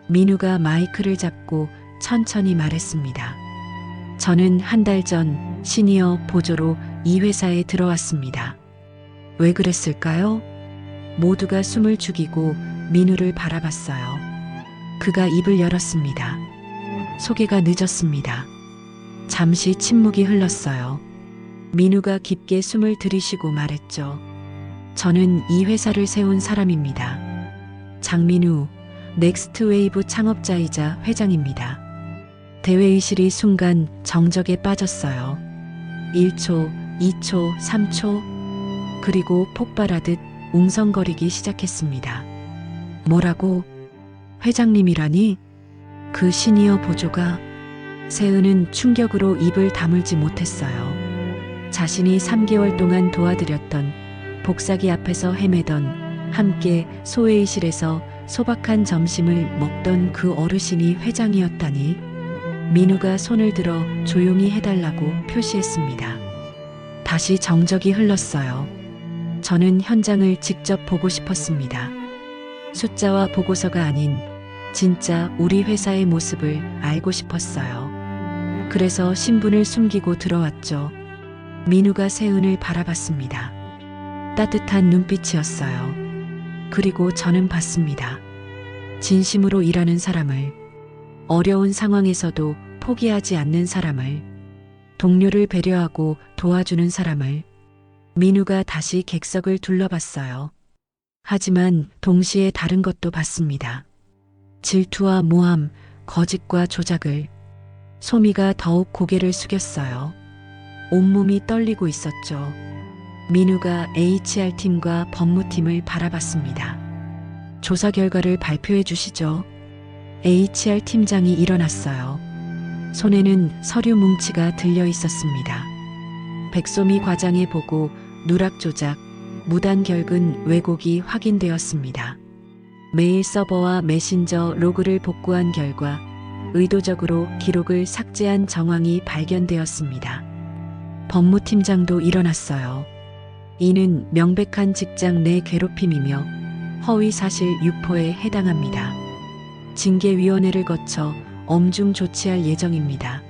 민우가 마이크를 잡고 천천히 말했습니다. 저는 한 달 전 시니어 보조로 이 회사에 들어왔습니다. 왜 그랬을까요? 모두가 숨을 죽이고 민우를 바라봤어요. 그가 입을 열었습니다. 소개가 늦었습니다. 잠시 침묵이 흘렀어요. 민우가 깊게 숨을 들이쉬고 말했죠. 저는 이 회사를 세운 사람입니다. 장민우, 넥스트웨이브 창업자이자 회장입니다. 대회의실이 순간 정적에 빠졌어요. 1초, 2초, 3초, 그리고 폭발하듯 웅성거리기 시작했습니다. 뭐라고? 회장님이라니? 그 시니어 보조가? 세은은 충격으로 입을 다물지 못했어요. 자신이 3개월 동안 도와드렸던, 복사기 앞에서 헤매던, 함께 소회의실에서 소박한 점심을 먹던 그 어르신이 회장이었다니. 민우가 손을 들어 조용히 해달라고 표시했습니다. 다시 정적이 흘렀어요. 저는 현장을 직접 보고 싶었습니다. 숫자와 보고서가 아닌 진짜 우리 회사의 모습을 알고 싶었어요. 그래서 신분을 숨기고 들어왔죠. 민우가 세은을 바라봤습니다. 따뜻한 눈빛이었어요. 그리고 저는 봤습니다. 진심으로 일하는 사람을, 어려운 상황에서도 포기하지 않는 사람을, 동료를 배려하고 도와주는 사람을. 민우가 다시 객석을 둘러봤어요. 하지만 동시에 다른 것도 봤습니다. 질투와 모함, 거짓과 조작을. 소미가 더욱 고개를 숙였어요. 온몸이 떨리고 있었죠. 민우가 HR팀과 법무팀을 바라봤습니다. 조사 결과를 발표해 주시죠. HR팀장이 일어났어요. 손에는 서류 뭉치가 들려 있었습니다. 백소미 과장의 보고, 누락 조작, 무단 결근 왜곡이 확인되었습니다. 메일 서버와 메신저 로그를 복구한 결과 의도적으로 기록을 삭제한 정황이 발견되었습니다. 법무팀장도 일어났어요. 이는 명백한 직장 내 괴롭힘이며 허위사실 유포에 해당합니다. 징계위원회를 거쳐 엄중 조치할 예정입니다.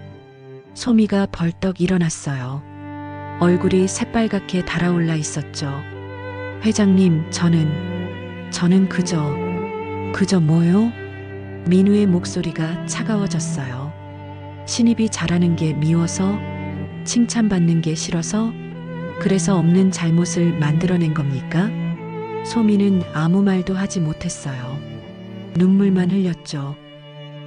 소미가 벌떡 일어났어요. 얼굴이 새빨갛게 달아올라 있었죠. 회장님, 저는 그저 뭐요? 민우의 목소리가 차가워졌어요. 신입이 잘하는 게 미워서? 칭찬받는 게 싫어서? 그래서 없는 잘못을 만들어낸 겁니까? 소미는 아무 말도 하지 못했어요. 눈물만 흘렸죠.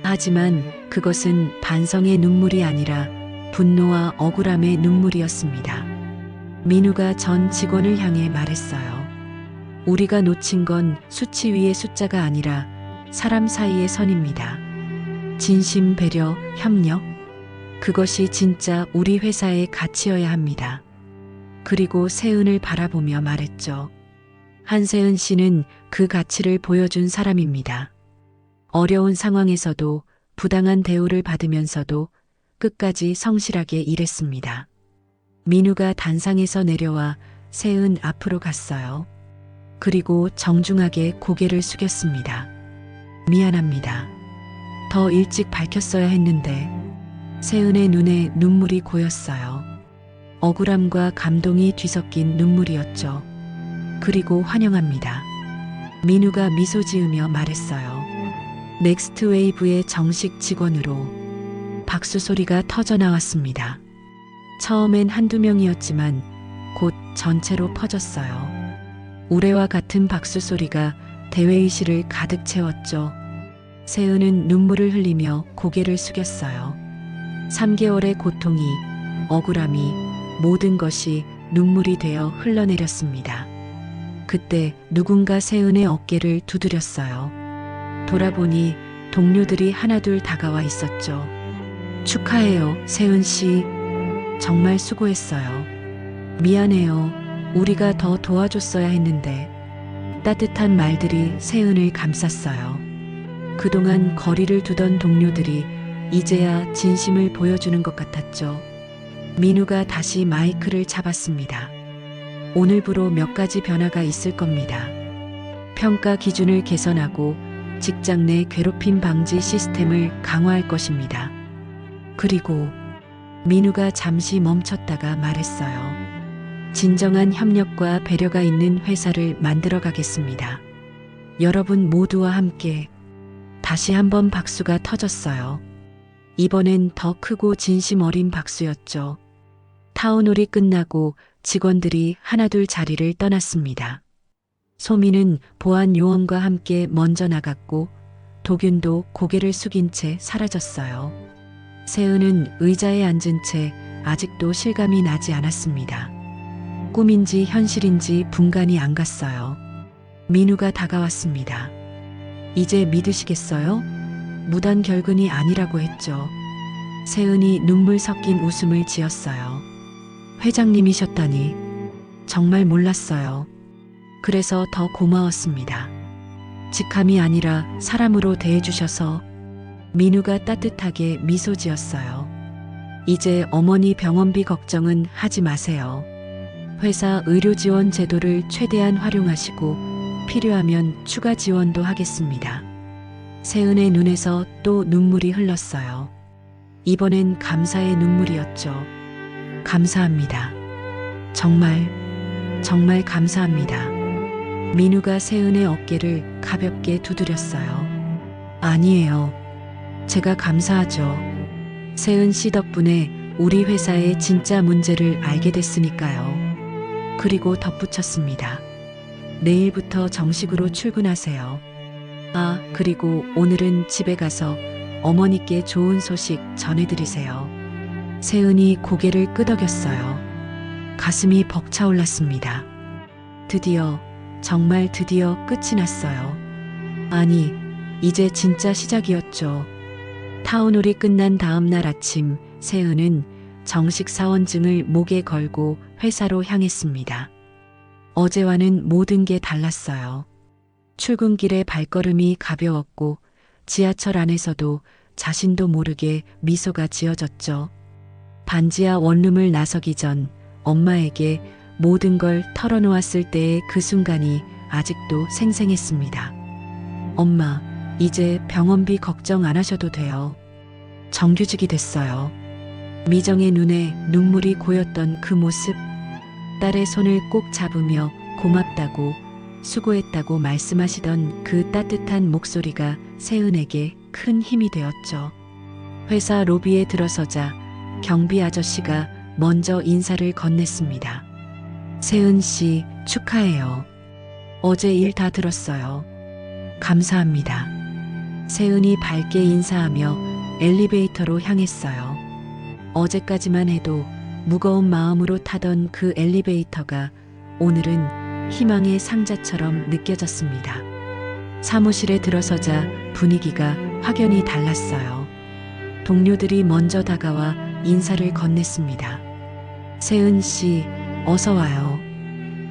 하지만 그것은 반성의 눈물이 아니라 분노와 억울함의 눈물이었습니다. 민우가 전 직원을 향해 말했어요. 우리가 놓친 건 수치 위의 숫자가 아니라 사람 사이의 선입니다. 진심, 배려, 협력. 그것이 진짜 우리 회사의 가치여야 합니다. 그리고 세은을 바라보며 말했죠. 한세은 씨는 그 가치를 보여준 사람입니다. 어려운 상황에서도 부당한 대우를 받으면서도 끝까지 성실하게 일했습니다. 민우가 단상에서 내려와 세은 앞으로 갔어요. 그리고 정중하게 고개를 숙였습니다. 미안합니다. 더 일찍 밝혔어야 했는데. 세은의 눈에 눈물이 고였어요. 억울함과 감동이 뒤섞인 눈물이었죠. 그리고 환영합니다. 민우가 미소 지으며 말했어요. 넥스트웨이브의 정식 직원으로. 박수 소리가 터져 나왔습니다. 처음엔 한두 명이었지만 곧 전체로 퍼졌어요. 우레와 같은 박수 소리가 대회의실을 가득 채웠죠. 세은은 눈물을 흘리며 고개를 숙였어요. 3개월의 고통이, 억울함이, 모든 것이 눈물이 되어 흘러내렸습니다. 그때 누군가 세은의 어깨를 두드렸어요. 돌아보니 동료들이 하나둘 다가와 있었죠. 축하해요, 세은 씨. 정말 수고했어요. 미안해요. 우리가 더 도와줬어야 했는데. 따뜻한 말들이 세은을 감쌌어요. 그동안 거리를 두던 동료들이 이제야 진심을 보여주는 것 같았죠. 민우가 다시 마이크를 잡았습니다. 오늘부로 몇 가지 변화가 있을 겁니다. 평가 기준을 개선하고 직장 내 괴롭힘 방지 시스템을 강화할 것입니다. 그리고 민우가 잠시 멈췄다가 말했어요. 진정한 협력과 배려가 있는 회사를 만들어 가겠습니다. 여러분 모두와 함께. 다시 한번 박수가 터졌어요. 이번엔 더 크고 진심 어린 박수였죠. 타운홀이 끝나고 직원들이 하나둘 자리를 떠났습니다. 소민은 보안 요원과 함께 먼저 나갔고 도균도 고개를 숙인 채 사라졌어요. 세은은 의자에 앉은 채 아직도 실감이 나지 않았습니다. 꿈인지 현실인지 분간이 안 갔어요. 민우가 다가왔습니다. 이제 믿으시겠어요? 무단 결근이 아니라고 했죠. 세은이 눈물 섞인 웃음을 지었어요. 회장님이셨다니 정말 몰랐어요. 그래서 더 고마웠습니다. 직함이 아니라 사람으로 대해주셔서. 민우가 따뜻하게 미소 지었어요. 이제 어머니 병원비 걱정은 하지 마세요. 회사 의료 지원 제도를 최대한 활용하시고 필요하면 추가 지원도 하겠습니다. 세은의 눈에서 또 눈물이 흘렀어요. 이번엔 감사의 눈물이었죠. 감사합니다. 정말 감사합니다. 민우가 세은의 어깨를 가볍게 두드렸어요. 아니에요. 제가 감사하죠. 세은 씨 덕분에 우리 회사의 진짜 문제를 알게 됐으니까요. 그리고 덧붙였습니다. 내일부터 정식으로 출근하세요. 아, 그리고 오늘은 집에 가서 어머니께 좋은 소식 전해드리세요. 세은이 고개를 끄덕였어요. 가슴이 벅차올랐습니다. 드디어, 정말 드디어 끝이 났어요. 아니, 이제 진짜 시작이었죠. 타운홀이 끝난 다음 날 아침, 세은은 정식 사원증을 목에 걸고 회사로 향했습니다. 어제와는 모든 게 달랐어요. 출근길에 발걸음이 가벼웠고 지하철 안에서도 자신도 모르게 미소가 지어졌죠. 반지하 원룸을 나서기 전 엄마에게 모든 걸 털어놓았을 때의 그 순간이 아직도 생생했습니다. 엄마, 이제 병원비 걱정 안 하셔도 돼요. 정규직이 됐어요. 미정의 눈에 눈물이 고였던 그 모습, 딸의 손을 꼭 잡으며 고맙다고, 수고했다고 말씀하시던 그 따뜻한 목소리가 세은에게 큰 힘이 되었죠. 회사 로비에 들어서자 경비 아저씨가 먼저 인사를 건넸습니다. 세은 씨, 축하해요. 어제 일 다 들었어요. 감사합니다. 세은이 밝게 인사하며 엘리베이터로 향했어요. 어제까지만 해도 무거운 마음으로 타던 그 엘리베이터가 오늘은 희망의 상자처럼 느껴졌습니다. 사무실에 들어서자 분위기가 확연히 달랐어요. 동료들이 먼저 다가와 인사를 건넸습니다. 세은 씨, 어서 와요.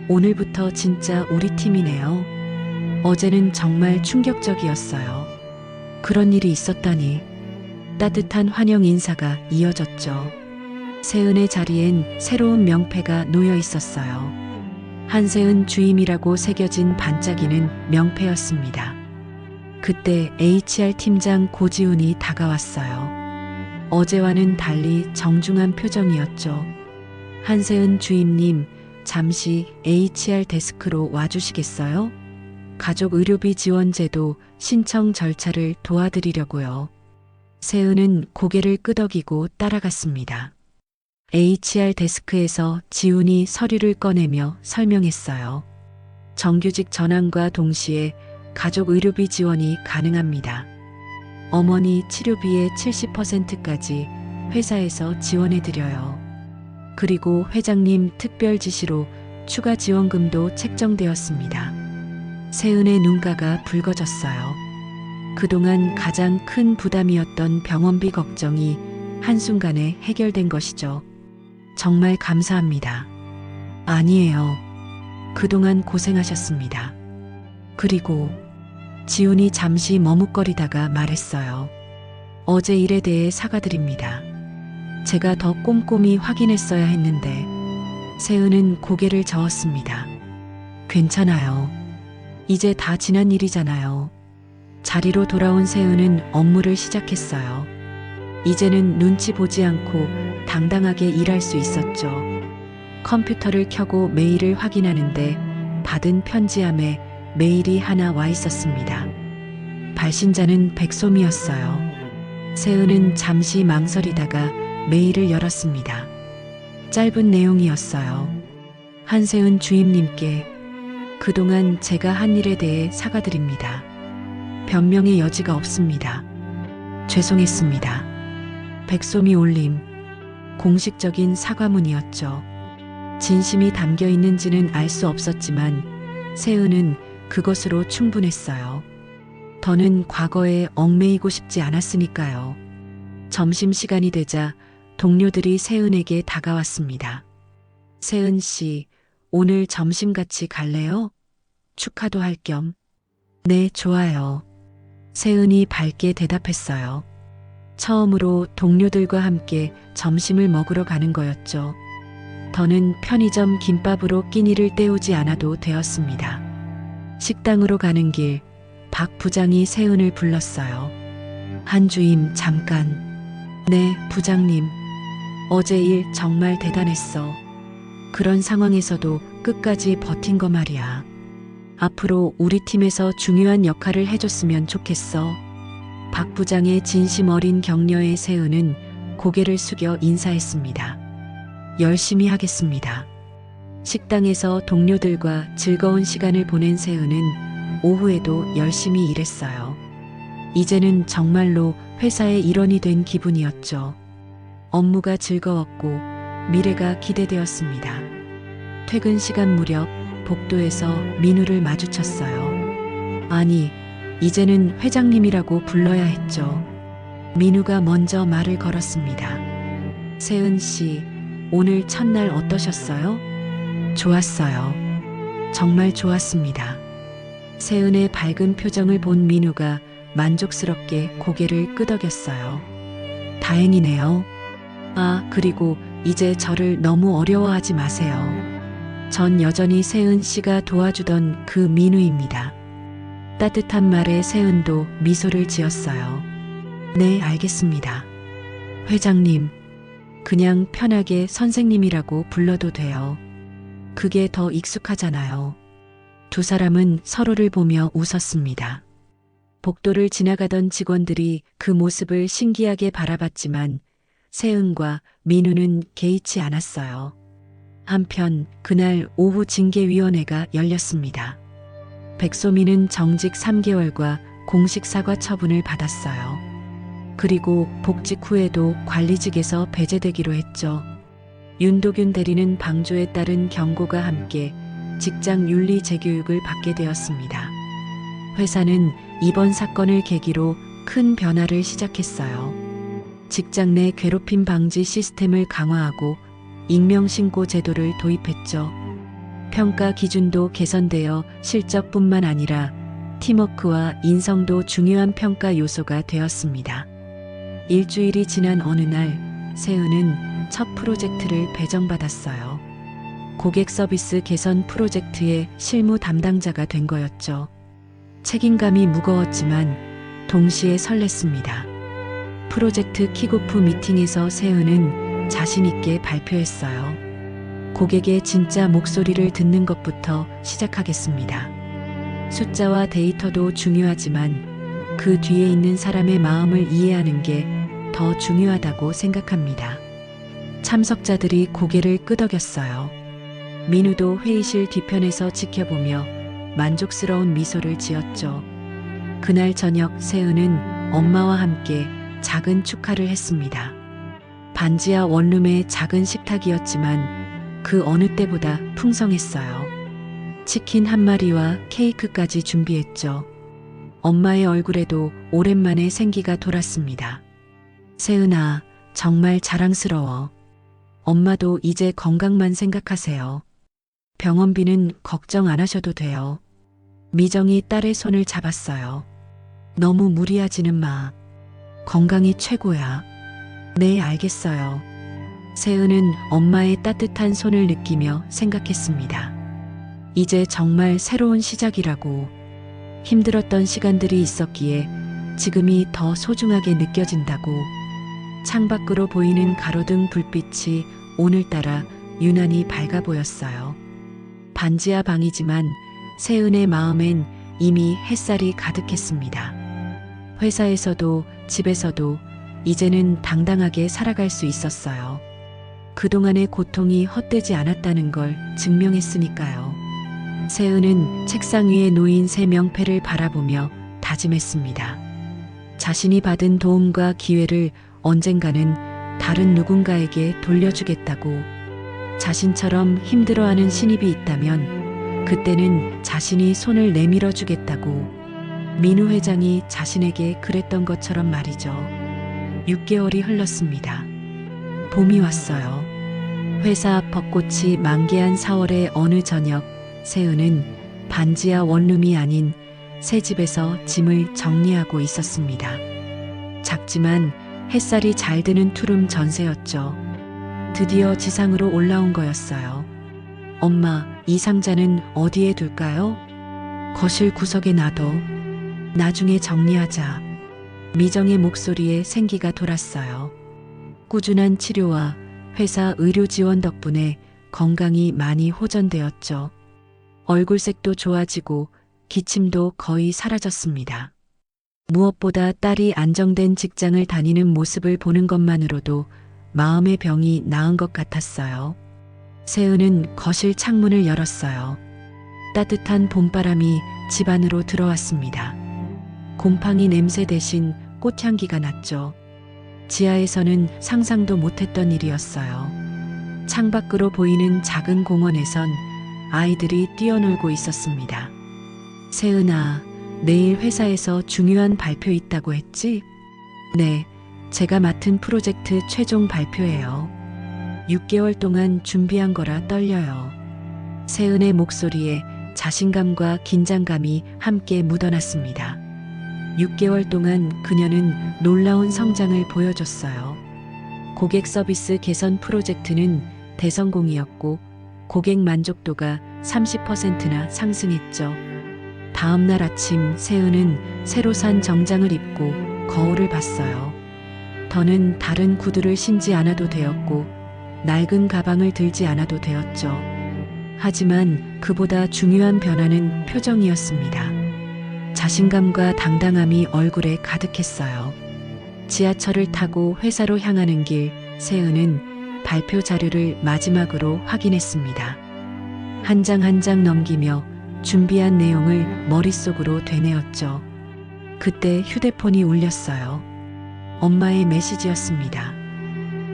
오늘부터 진짜 우리 팀이네요. 어제는 정말 충격적이었어요. 그런 일이 있었다니. 따뜻한 환영 인사가 이어졌죠. 세은의 자리엔 새로운 명패가 놓여 있었어요. 한세은 주임이라고 새겨진 반짝이는 명패였습니다. 그때 HR 팀장 고지훈이 다가왔어요. 어제와는 달리 정중한 표정이었죠. 한세은 주임님, 잠시 HR 데스크로 와주시겠어요? 가족 의료비 지원 제도 신청 절차를 도와드리려고요. 세은은 고개를 끄덕이고 따라갔습니다. HR 데스크에서 지훈이 서류를 꺼내며 설명했어요. 정규직 전환과 동시에 가족 의료비 지원이 가능합니다. 어머니 치료비의 70%까지 회사에서 지원해드려요. 그리고 회장님 특별 지시로 추가 지원금도 책정되었습니다. 세은의 눈가가 붉어졌어요. 그동안 가장 큰 부담이었던 병원비 걱정이 한순간에 해결된 것이죠. 정말 감사합니다. 아니에요. 그동안 고생하셨습니다. 그리고 지훈이 잠시 머뭇거리다가 말했어요. 어제 일에 대해 사과드립니다. 제가 더 꼼꼼히 확인했어야 했는데. 세은은 고개를 저었습니다. 괜찮아요. 이제 다 지난 일이잖아요. 자리로 돌아온 세은은 업무를 시작했어요. 이제는 눈치 보지 않고 당당하게 일할 수 있었죠. 컴퓨터를 켜고 메일을 확인하는데 받은 편지함에 메일이 하나 와 있었습니다. 발신자는 백솜이었어요. 세은은 잠시 망설이다가 메일을 열었습니다. 짧은 내용이었어요. 한세은 주임님께 그동안 제가 한 일에 대해 사과드립니다. 변명의 여지가 없습니다. 죄송했습니다. 백솜이 올림. 공식적인 사과문이었죠. 진심이 담겨 있는지는 알 수 없었지만 세은은 그것으로 충분했어요. 더는 과거에 얽매이고 싶지 않았으니까요. 점심시간이 되자 동료들이 세은에게 다가왔습니다. 세은 씨, 오늘 점심 같이 갈래요? 축하도 할 겸. 네, 좋아요. 세은이 밝게 대답했어요. 처음으로 동료들과 함께 점심을 먹으러 가는 거였죠. 더는 편의점 김밥으로 끼니를 때우지 않아도 되었습니다. 식당으로 가는 길, 박 부장이 세은을 불렀어요. 한 주임, 잠깐. 네, 부장님. 어제 일 정말 대단했어. 그런 상황에서도 끝까지 버틴 거 말이야. 앞으로 우리 팀에서 중요한 역할을 해줬으면 좋겠어. 박 부장의 진심 어린 격려에 세은은 고개를 숙여 인사했습니다. 열심히 하겠습니다. 식당에서 동료들과 즐거운 시간을 보낸 세은은 오후에도 열심히 일했어요. 이제는 정말로 회사의 일원이 된 기분이었죠. 업무가 즐거웠고 미래가 기대되었습니다. 퇴근 시간 무렵 복도에서 민우를 마주쳤어요. 아니, 이제는 회장님이라고 불러야 했죠. 민우가 먼저 말을 걸었습니다. 세은 씨, 오늘 첫날 어떠셨어요? 좋았어요. 정말 좋았습니다. 세은의 밝은 표정을 본 민우가 만족스럽게 고개를 끄덕였어요. 다행이네요. 아, 그리고 이제 저를 너무 어려워하지 마세요. 전 여전히 세은 씨가 도와주던 그 민우입니다. 따뜻한 말에 세은도 미소를 지었어요. 네, 알겠습니다. 회장님, 그냥 편하게 선생님이라고 불러도 돼요. 그게 더 익숙하잖아요. 두 사람은 서로를 보며 웃었습니다. 복도를 지나가던 직원들이 그 모습을 신기하게 바라봤지만 세은과 민우는 개의치 않았어요. 한편 그날 오후 징계위원회가 열렸습니다. 백소민은 정직 3개월과 공식 사과 처분을 받았어요. 그리고 복직 후에도 관리직에서 배제되기로 했죠. 윤도균 대리는 방조에 따른 경고가 함께 직장 윤리 재교육을 받게 되었습니다. 회사는 이번 사건을 계기로 큰 변화를 시작했어요. 직장 내 괴롭힘 방지 시스템을 강화하고 익명신고 제도를 도입했죠. 평가 기준도 개선되어 실적뿐만 아니라 팀워크와 인성도 중요한 평가 요소가 되었습니다. 일주일이 지난 어느 날 세은은 첫 프로젝트를 배정받았어요. 고객 서비스 개선 프로젝트의 실무 담당자가 된 거였죠. 책임감이 무거웠지만 동시에 설렜습니다. 프로젝트 킥오프 미팅에서 세은은 자신 있게 발표했어요. 고객의 진짜 목소리를 듣는 것부터 시작하겠습니다. 숫자와 데이터도 중요하지만 그 뒤에 있는 사람의 마음을 이해하는 게 더 중요하다고 생각합니다. 참석자들이 고개를 끄덕였어요. 민우도 회의실 뒤편에서 지켜보며 만족스러운 미소를 지었죠. 그날 저녁 세은은 엄마와 함께 작은 축하를 했습니다. 반지하 원룸의 작은 식탁이었지만 그 어느 때보다 풍성했어요. 치킨 한 마리와 케이크까지 준비했죠. 엄마의 얼굴에도 오랜만에 생기가 돌았습니다. 세은아, 정말 자랑스러워. 엄마도 이제 건강만 생각하세요. 병원비는 걱정 안 하셔도 돼요. 미정이 딸의 손을 잡았어요. 너무 무리하지는 마. 건강이 최고야. 네, 알겠어요. 세은은 엄마의 따뜻한 손을 느끼며 생각했습니다. 이제 정말 새로운 시작이라고. 힘들었던 시간들이 있었기에 지금이 더 소중하게 느껴진다고. 창밖으로 보이는 가로등 불빛이 오늘따라 유난히 밝아 보였어요. 반지하 방이지만 세은의 마음엔 이미 햇살이 가득했습니다. 회사에서도 집에서도 이제는 당당하게 살아갈 수 있었어요. 그동안의 고통이 헛되지 않았다는 걸 증명했으니까요. 세은은 책상 위에 놓인 새 명패를 바라보며 다짐했습니다. 자신이 받은 도움과 기회를 언젠가는 다른 누군가에게 돌려주겠다고. 자신처럼 힘들어하는 신입이 있다면 그때는 자신이 손을 내밀어 주겠다고. 민우 회장이 자신에게 그랬던 것처럼 말이죠. 6개월이 흘렀습니다. 봄이 왔어요. 회사 앞 벚꽃이 만개한 4월의 어느 저녁, 세은은 반지하 원룸이 아닌 새 집에서 짐을 정리하고 있었습니다. 작지만 햇살이 잘 드는 투룸 전세였죠. 드디어 지상으로 올라온 거였어요. 엄마, 이 상자는 어디에 둘까요? 거실 구석에 놔둬. 나중에 정리하자. 미정의 목소리에 생기가 돌았어요. 꾸준한 치료와 회사 의료 지원 덕분에 건강이 많이 호전되었죠. 얼굴색도 좋아지고 기침도 거의 사라졌습니다. 무엇보다 딸이 안정된 직장을 다니는 모습을 보는 것만으로도 마음의 병이 나은 것 같았어요. 세은은 거실 창문을 열었어요. 따뜻한 봄바람이 집 안으로 들어왔습니다. 곰팡이 냄새 대신 꽃향기가 났죠. 지하에서는 상상도 못했던 일이었어요. 창밖으로 보이는 작은 공원에선 아이들이 뛰어놀고 있었습니다. 세은아, 내일 회사에서 중요한 발표 있다고 했지? 네, 제가 맡은 프로젝트 최종 발표예요. 6개월 동안 준비한 거라 떨려요. 세은의 목소리에 자신감과 긴장감이 함께 묻어났습니다. 6개월 동안 그녀는 놀라운 성장을 보여줬어요. 고객 서비스 개선 프로젝트는 대성공이었고 고객 만족도가 30%나 상승했죠. 다음 날 아침 세은은 새로 산 정장을 입고 거울을 봤어요. 더는 다른 구두를 신지 않아도 되었고 낡은 가방을 들지 않아도 되었죠. 하지만 그보다 중요한 변화는 표정이었습니다. 자신감과 당당함이 얼굴에 가득했어요. 지하철을 타고 회사로 향하는 길, 세은은 발표 자료를 마지막으로 확인했습니다. 한 장 한 장 넘기며 준비한 내용을 머릿속으로 되뇌었죠. 그때 휴대폰이 울렸어요. 엄마의 메시지였습니다.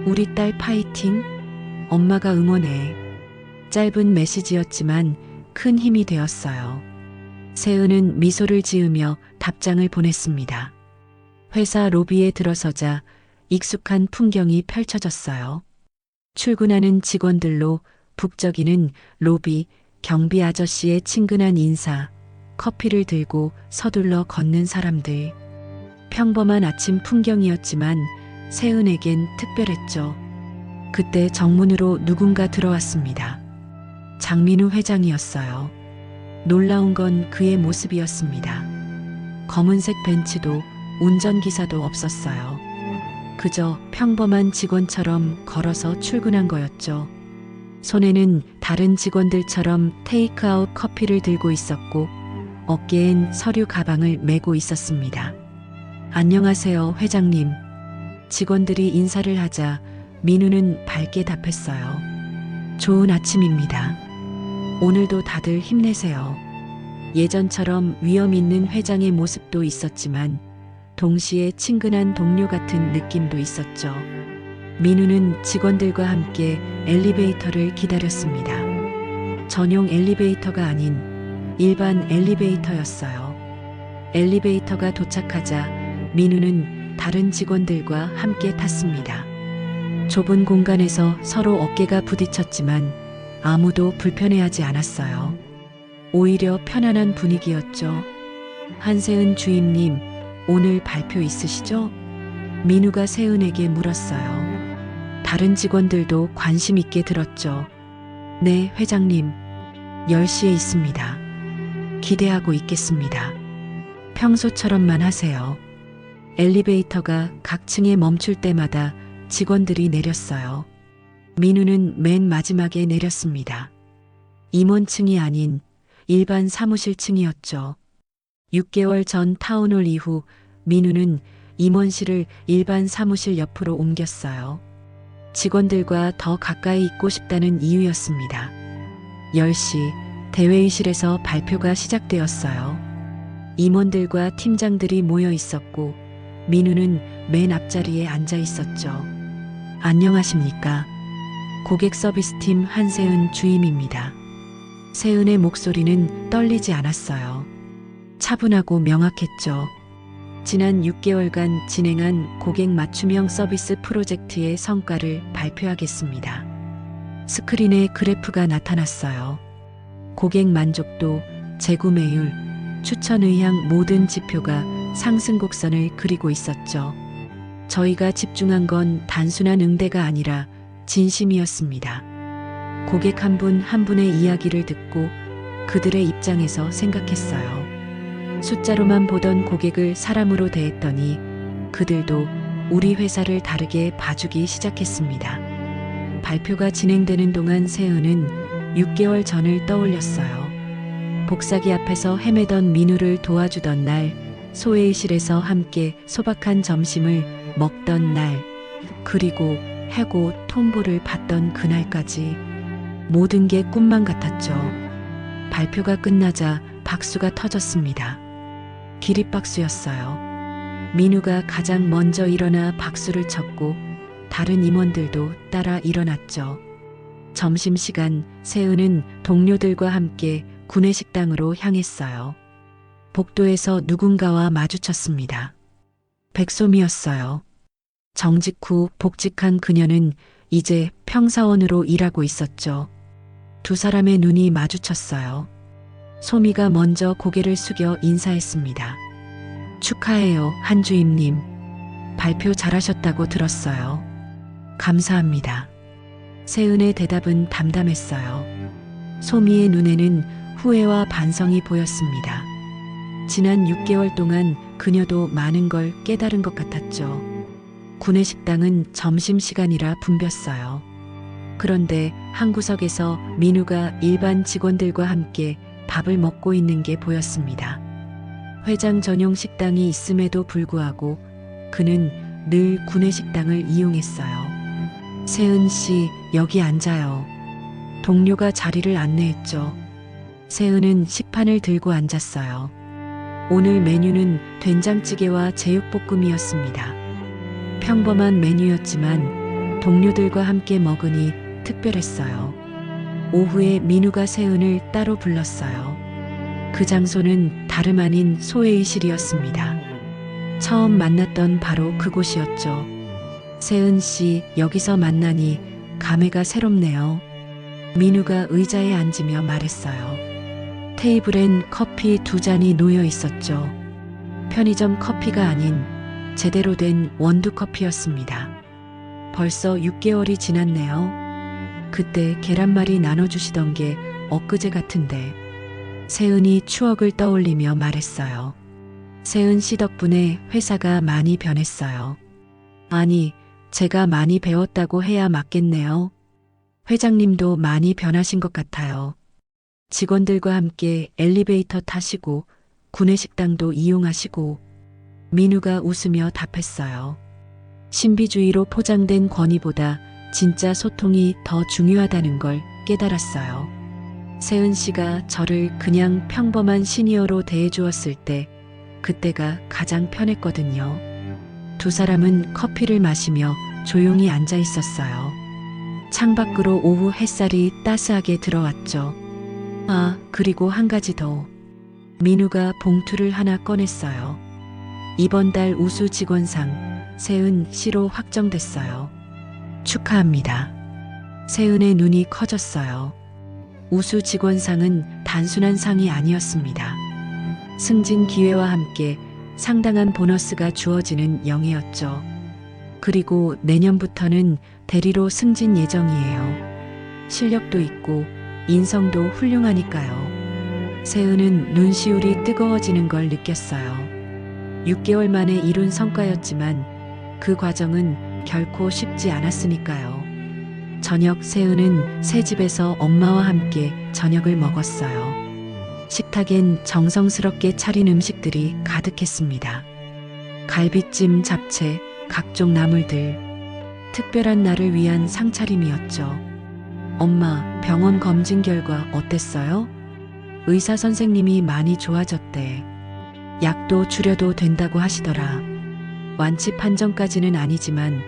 우리 딸 파이팅! 엄마가 응원해. 짧은 메시지였지만 큰 힘이 되었어요. 세은은 미소를 지으며 답장을 보냈습니다. 회사 로비에 들어서자 익숙한 풍경이 펼쳐졌어요. 출근하는 직원들로 북적이는 로비, 경비 아저씨의 친근한 인사, 커피를 들고 서둘러 걷는 사람들. 평범한 아침 풍경이었지만 세은에겐 특별했죠. 그때 정문으로 누군가 들어왔습니다. 장민우 회장이었어요. 놀라운 건 그의 모습이었습니다. 검은색 벤츠도 운전기사도 없었어요. 그저 평범한 직원처럼 걸어서 출근한 거였죠. 손에는 다른 직원들처럼 테이크아웃 커피를 들고 있었고 어깨엔 서류 가방을 메고 있었습니다. 안녕하세요, 회장님. 직원들이 인사를 하자 민우는 밝게 답했어요. 좋은 아침입니다. 오늘도 다들 힘내세요. 예전처럼 위험 있는 회장의 모습도 있었지만 동시에 친근한 동료 같은 느낌도 있었죠. 민우는 직원들과 함께 엘리베이터를 기다렸습니다. 전용 엘리베이터가 아닌 일반 엘리베이터였어요. 엘리베이터가 도착하자 민우는 다른 직원들과 함께 탔습니다. 좁은 공간에서 서로 어깨가 부딪혔지만 아무도 불편해하지 않았어요. 오히려 편안한 분위기였죠. 한세은 주임님, 오늘 발표 있으시죠? 민우가 세은에게 물었어요. 다른 직원들도 관심 있게 들었죠. 네, 회장님. 10시에 있습니다. 기대하고 있겠습니다. 평소처럼만 하세요. 엘리베이터가 각 층에 멈출 때마다 직원들이 내렸어요. 민우는 맨 마지막에 내렸습니다. 임원층이 아닌 일반 사무실층이었죠. 6개월 전 타운홀 이후 민우는 임원실을 일반 사무실 옆으로 옮겼어요. 직원들과 더 가까이 있고 싶다는 이유였습니다. 10시 대회의실에서 발표가 시작되었어요. 임원들과 팀장들이 모여 있었고 민우는 맨 앞자리에 앉아 있었죠. 안녕하십니까. 고객 서비스팀 한세은 주임입니다. 세은의 목소리는 떨리지 않았어요. 차분하고 명확했죠. 지난 6개월간 진행한 고객 맞춤형 서비스 프로젝트의 성과를 발표하겠습니다. 스크린에 그래프가 나타났어요. 고객 만족도, 재구매율, 추천 의향 모든 지표가 상승 곡선을 그리고 있었죠. 저희가 집중한 건 단순한 응대가 아니라 진심이었습니다. 고객 한 분 한 분의 이야기를 듣고 그들의 입장에서 생각했어요. 숫자로만 보던 고객을 사람으로 대했더니 그들도 우리 회사를 다르게 봐주기 시작했습니다. 발표가 진행되는 동안 세은은 6개월 전을 떠올렸어요. 복사기 앞에서 헤매던 민우를 도와주던 날, 소회의실에서 함께 소박한 점심을 먹던 날, 그리고 해고 통보를 받던 그날까지 모든 게 꿈만 같았죠. 발표가 끝나자 박수가 터졌습니다. 기립박수였어요. 민우가 가장 먼저 일어나 박수를 쳤고 다른 임원들도 따라 일어났죠. 점심시간 세은은 동료들과 함께 구내식당으로 향했어요. 복도에서 누군가와 마주쳤습니다. 백소미였어요. 정직 후 복직한 그녀는 이제 평사원으로 일하고 있었죠. 두 사람의 눈이 마주쳤어요. 소미가 먼저 고개를 숙여 인사했습니다. 축하해요, 한주임님. 발표 잘하셨다고 들었어요. 감사합니다. 세은의 대답은 담담했어요. 소미의 눈에는 후회와 반성이 보였습니다. 지난 6개월 동안 그녀도 많은 걸 깨달은 것 같았죠. 구내식당은 점심시간이라 붐볐어요. 그런데 한 구석에서 민우가 일반 직원들과 함께 밥을 먹고 있는 게 보였습니다. 회장 전용 식당이 있음에도 불구하고 그는 늘 구내식당을 이용했어요. 세은 씨, 여기 앉아요. 동료가 자리를 안내했죠. 세은은 식판을 들고 앉았어요. 오늘 메뉴는 된장찌개와 제육볶음이었습니다. 평범한 메뉴였지만 동료들과 함께 먹으니 특별했어요. 오후에 민우가 세은을 따로 불렀어요. 그 장소는 다름 아닌 소회의실이었습니다. 처음 만났던 바로 그곳이었죠. 세은 씨, 여기서 만나니 감회가 새롭네요. 민우가 의자에 앉으며 말했어요. 테이블엔 커피 2잔이 놓여 있었죠. 편의점 커피가 아닌 제대로 된 원두 커피였습니다. 벌써 6개월이 지났네요. 그때 계란말이 나눠주시던 게 엊그제 같은데. 세은이 추억을 떠올리며 말했어요. 세은 씨 덕분에 회사가 많이 변했어요. 아니, 제가 많이 배웠다고 해야 맞겠네요. 회장님도 많이 변하신 것 같아요. 직원들과 함께 엘리베이터 타시고 구내식당도 이용하시고. 민우가 웃으며 답했어요. 신비주의로 포장된 권위보다 진짜 소통이 더 중요하다는 걸 깨달았어요. 세은 씨가 저를 그냥 평범한 시니어로 대해주었을 때 그때가 가장 편했거든요. 두 사람은 커피를 마시며 조용히 앉아 있었어요. 창밖으로 오후 햇살이 따스하게 들어왔죠. 아, 그리고 한 가지 더. 민우가 봉투를 하나 꺼냈어요. 이번 달 우수 직원상 세은 씨로 확정됐어요. 축하합니다. 세은의 눈이 커졌어요. 우수 직원상은 단순한 상이 아니었습니다. 승진 기회와 함께 상당한 보너스가 주어지는 영예였죠. 그리고 내년부터는 대리로 승진 예정이에요. 실력도 있고 인성도 훌륭하니까요. 세은은 눈시울이 뜨거워지는 걸 느꼈어요. 6개월 만에 이룬 성과였지만 그 과정은 결코 쉽지 않았으니까요. 저녁 세은은 새 집에서 엄마와 함께 저녁을 먹었어요. 식탁엔 정성스럽게 차린 음식들이 가득했습니다. 갈비찜, 잡채, 각종 나물들. 특별한 날을 위한 상차림이었죠. 엄마, 병원 검진 결과 어땠어요? 의사 선생님이 많이 좋아졌대. 약도 줄여도 된다고 하시더라. 완치 판정까지는 아니지만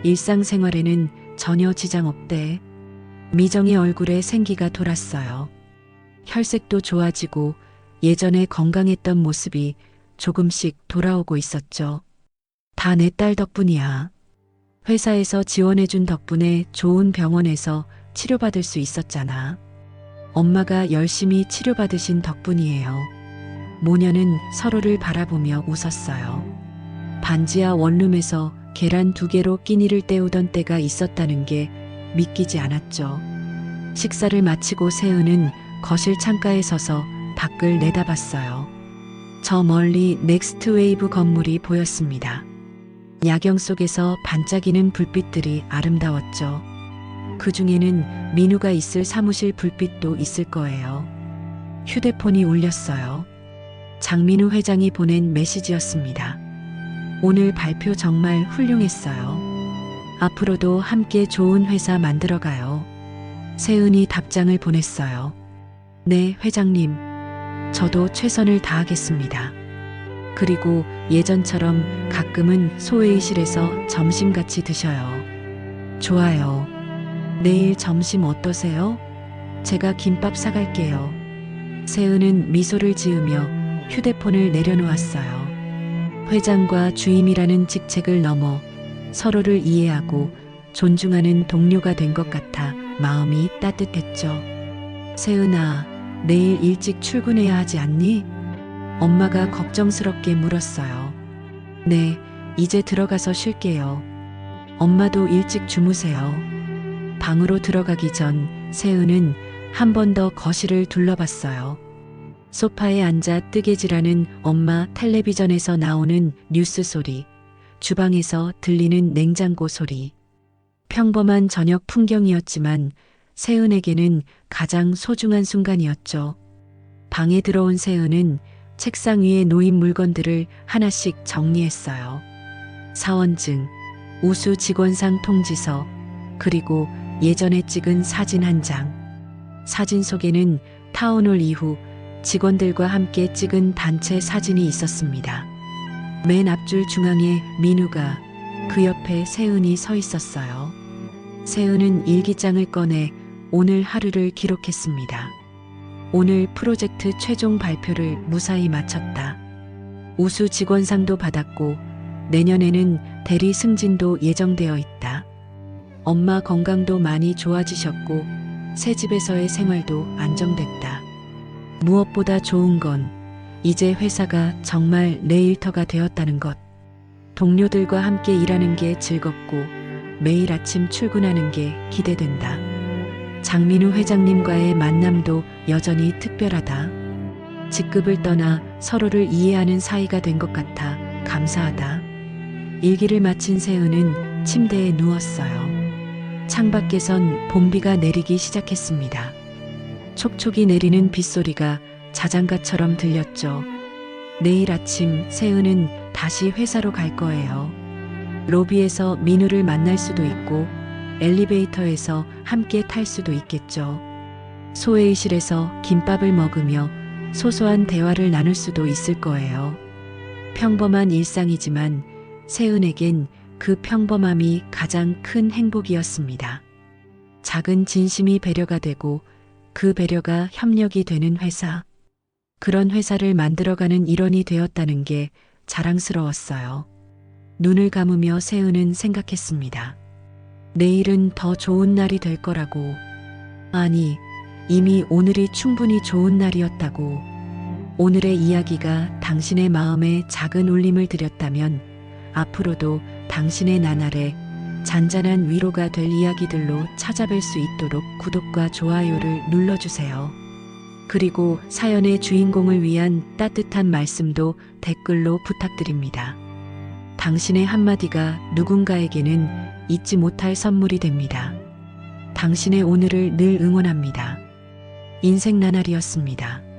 일상생활에는 전혀 지장 없대. 미정의 얼굴에 생기가 돌았어요. 혈색도 좋아지고 예전에 건강했던 모습이 조금씩 돌아오고 있었죠. 다 내 딸 덕분이야. 회사에서 지원해준 덕분에 좋은 병원에서 치료받을 수 있었잖아. 엄마가 열심히 치료받으신 덕분이에요. 모녀는 서로를 바라보며 웃었어요. 반지하 원룸에서 계란 2개로 끼니를 때우던 때가 있었다는 게 믿기지 않았죠. 식사를 마치고 세은은 거실 창가에 서서 밖을 내다봤어요. 저 멀리 넥스트 웨이브 건물이 보였습니다. 야경 속에서 반짝이는 불빛들이 아름다웠죠. 그 중에는 민우가 있을 사무실 불빛도 있을 거예요. 휴대폰이 울렸어요. 장민우 회장이 보낸 메시지였습니다. 오늘 발표 정말 훌륭했어요. 앞으로도 함께 좋은 회사 만들어가요. 세은이 답장을 보냈어요. 네, 회장님. 저도 최선을 다하겠습니다. 그리고 예전처럼 가끔은 소회의실에서 점심 같이 드셔요. 좋아요. 내일 점심 어떠세요? 제가 김밥 사갈게요. 세은은 미소를 지으며 휴대폰을 내려놓았어요. 회장과 주임이라는 직책을 넘어 서로를 이해하고 존중하는 동료가 된 것 같아 마음이 따뜻했죠. 세은아, 내일 일찍 출근해야 하지 않니? 엄마가 걱정스럽게 물었어요. 네, 이제 들어가서 쉴게요. 엄마도 일찍 주무세요. 방으로 들어가기 전 세은은 한 번 더 거실을 둘러봤어요. 소파에 앉아 뜨개질하는 엄마, 텔레비전에서 나오는 뉴스 소리, 주방에서 들리는 냉장고 소리. 평범한 저녁 풍경이었지만 세은에게는 가장 소중한 순간이었죠. 방에 들어온 세은은 책상 위에 놓인 물건들을 하나씩 정리했어요. 사원증, 우수 직원상 통지서, 그리고 예전에 찍은 사진 한 장. 사진 속에는 타운홀 이후 직원들과 함께 찍은 단체 사진이 있었습니다. 맨 앞줄 중앙에 민우가, 그 옆에 세은이 서 있었어요. 세은은 일기장을 꺼내 오늘 하루를 기록했습니다. 오늘 프로젝트 최종 발표를 무사히 마쳤다. 우수 직원상도 받았고 내년에는 대리 승진도 예정되어 있다. 엄마 건강도 많이 좋아지셨고 새 집에서의 생활도 안정됐다. 무엇보다 좋은 건 이제 회사가 정말 내 일터가 되었다는 것. 동료들과 함께 일하는 게 즐겁고 매일 아침 출근하는 게 기대된다. 장민우 회장님과의 만남도 여전히 특별하다. 직급을 떠나 서로를 이해하는 사이가 된 것 같아 감사하다. 일기를 마친 세은은 침대에 누웠어요. 창밖에선 봄비가 내리기 시작했습니다. 촉촉이 내리는 빗소리가 자장가처럼 들렸죠. 내일 아침 세은은 다시 회사로 갈 거예요. 로비에서 민우를 만날 수도 있고 엘리베이터에서 함께 탈 수도 있겠죠. 소회의실에서 김밥을 먹으며 소소한 대화를 나눌 수도 있을 거예요. 평범한 일상이지만 세은에겐 그 평범함이 가장 큰 행복이었습니다. 작은 진심이 배려가 되고 그 배려가 협력이 되는 회사. 그런 회사를 만들어가는 일원이 되었다는 게 자랑스러웠어요. 눈을 감으며 세은은 생각했습니다. 내일은 더 좋은 날이 될 거라고. 아니, 이미 오늘이 충분히 좋은 날이었다고. 오늘의 이야기가 당신의 마음에 작은 울림을 드렸다면 앞으로도 당신의 나날에 잔잔한 위로가 될 이야기들로 찾아뵐 수 있도록 구독과 좋아요를 눌러주세요. 그리고 사연의 주인공을 위한 따뜻한 말씀도 댓글로 부탁드립니다. 당신의 한마디가 누군가에게는 잊지 못할 선물이 됩니다. 당신의 오늘을 늘 응원합니다. 인생 나날이었습니다.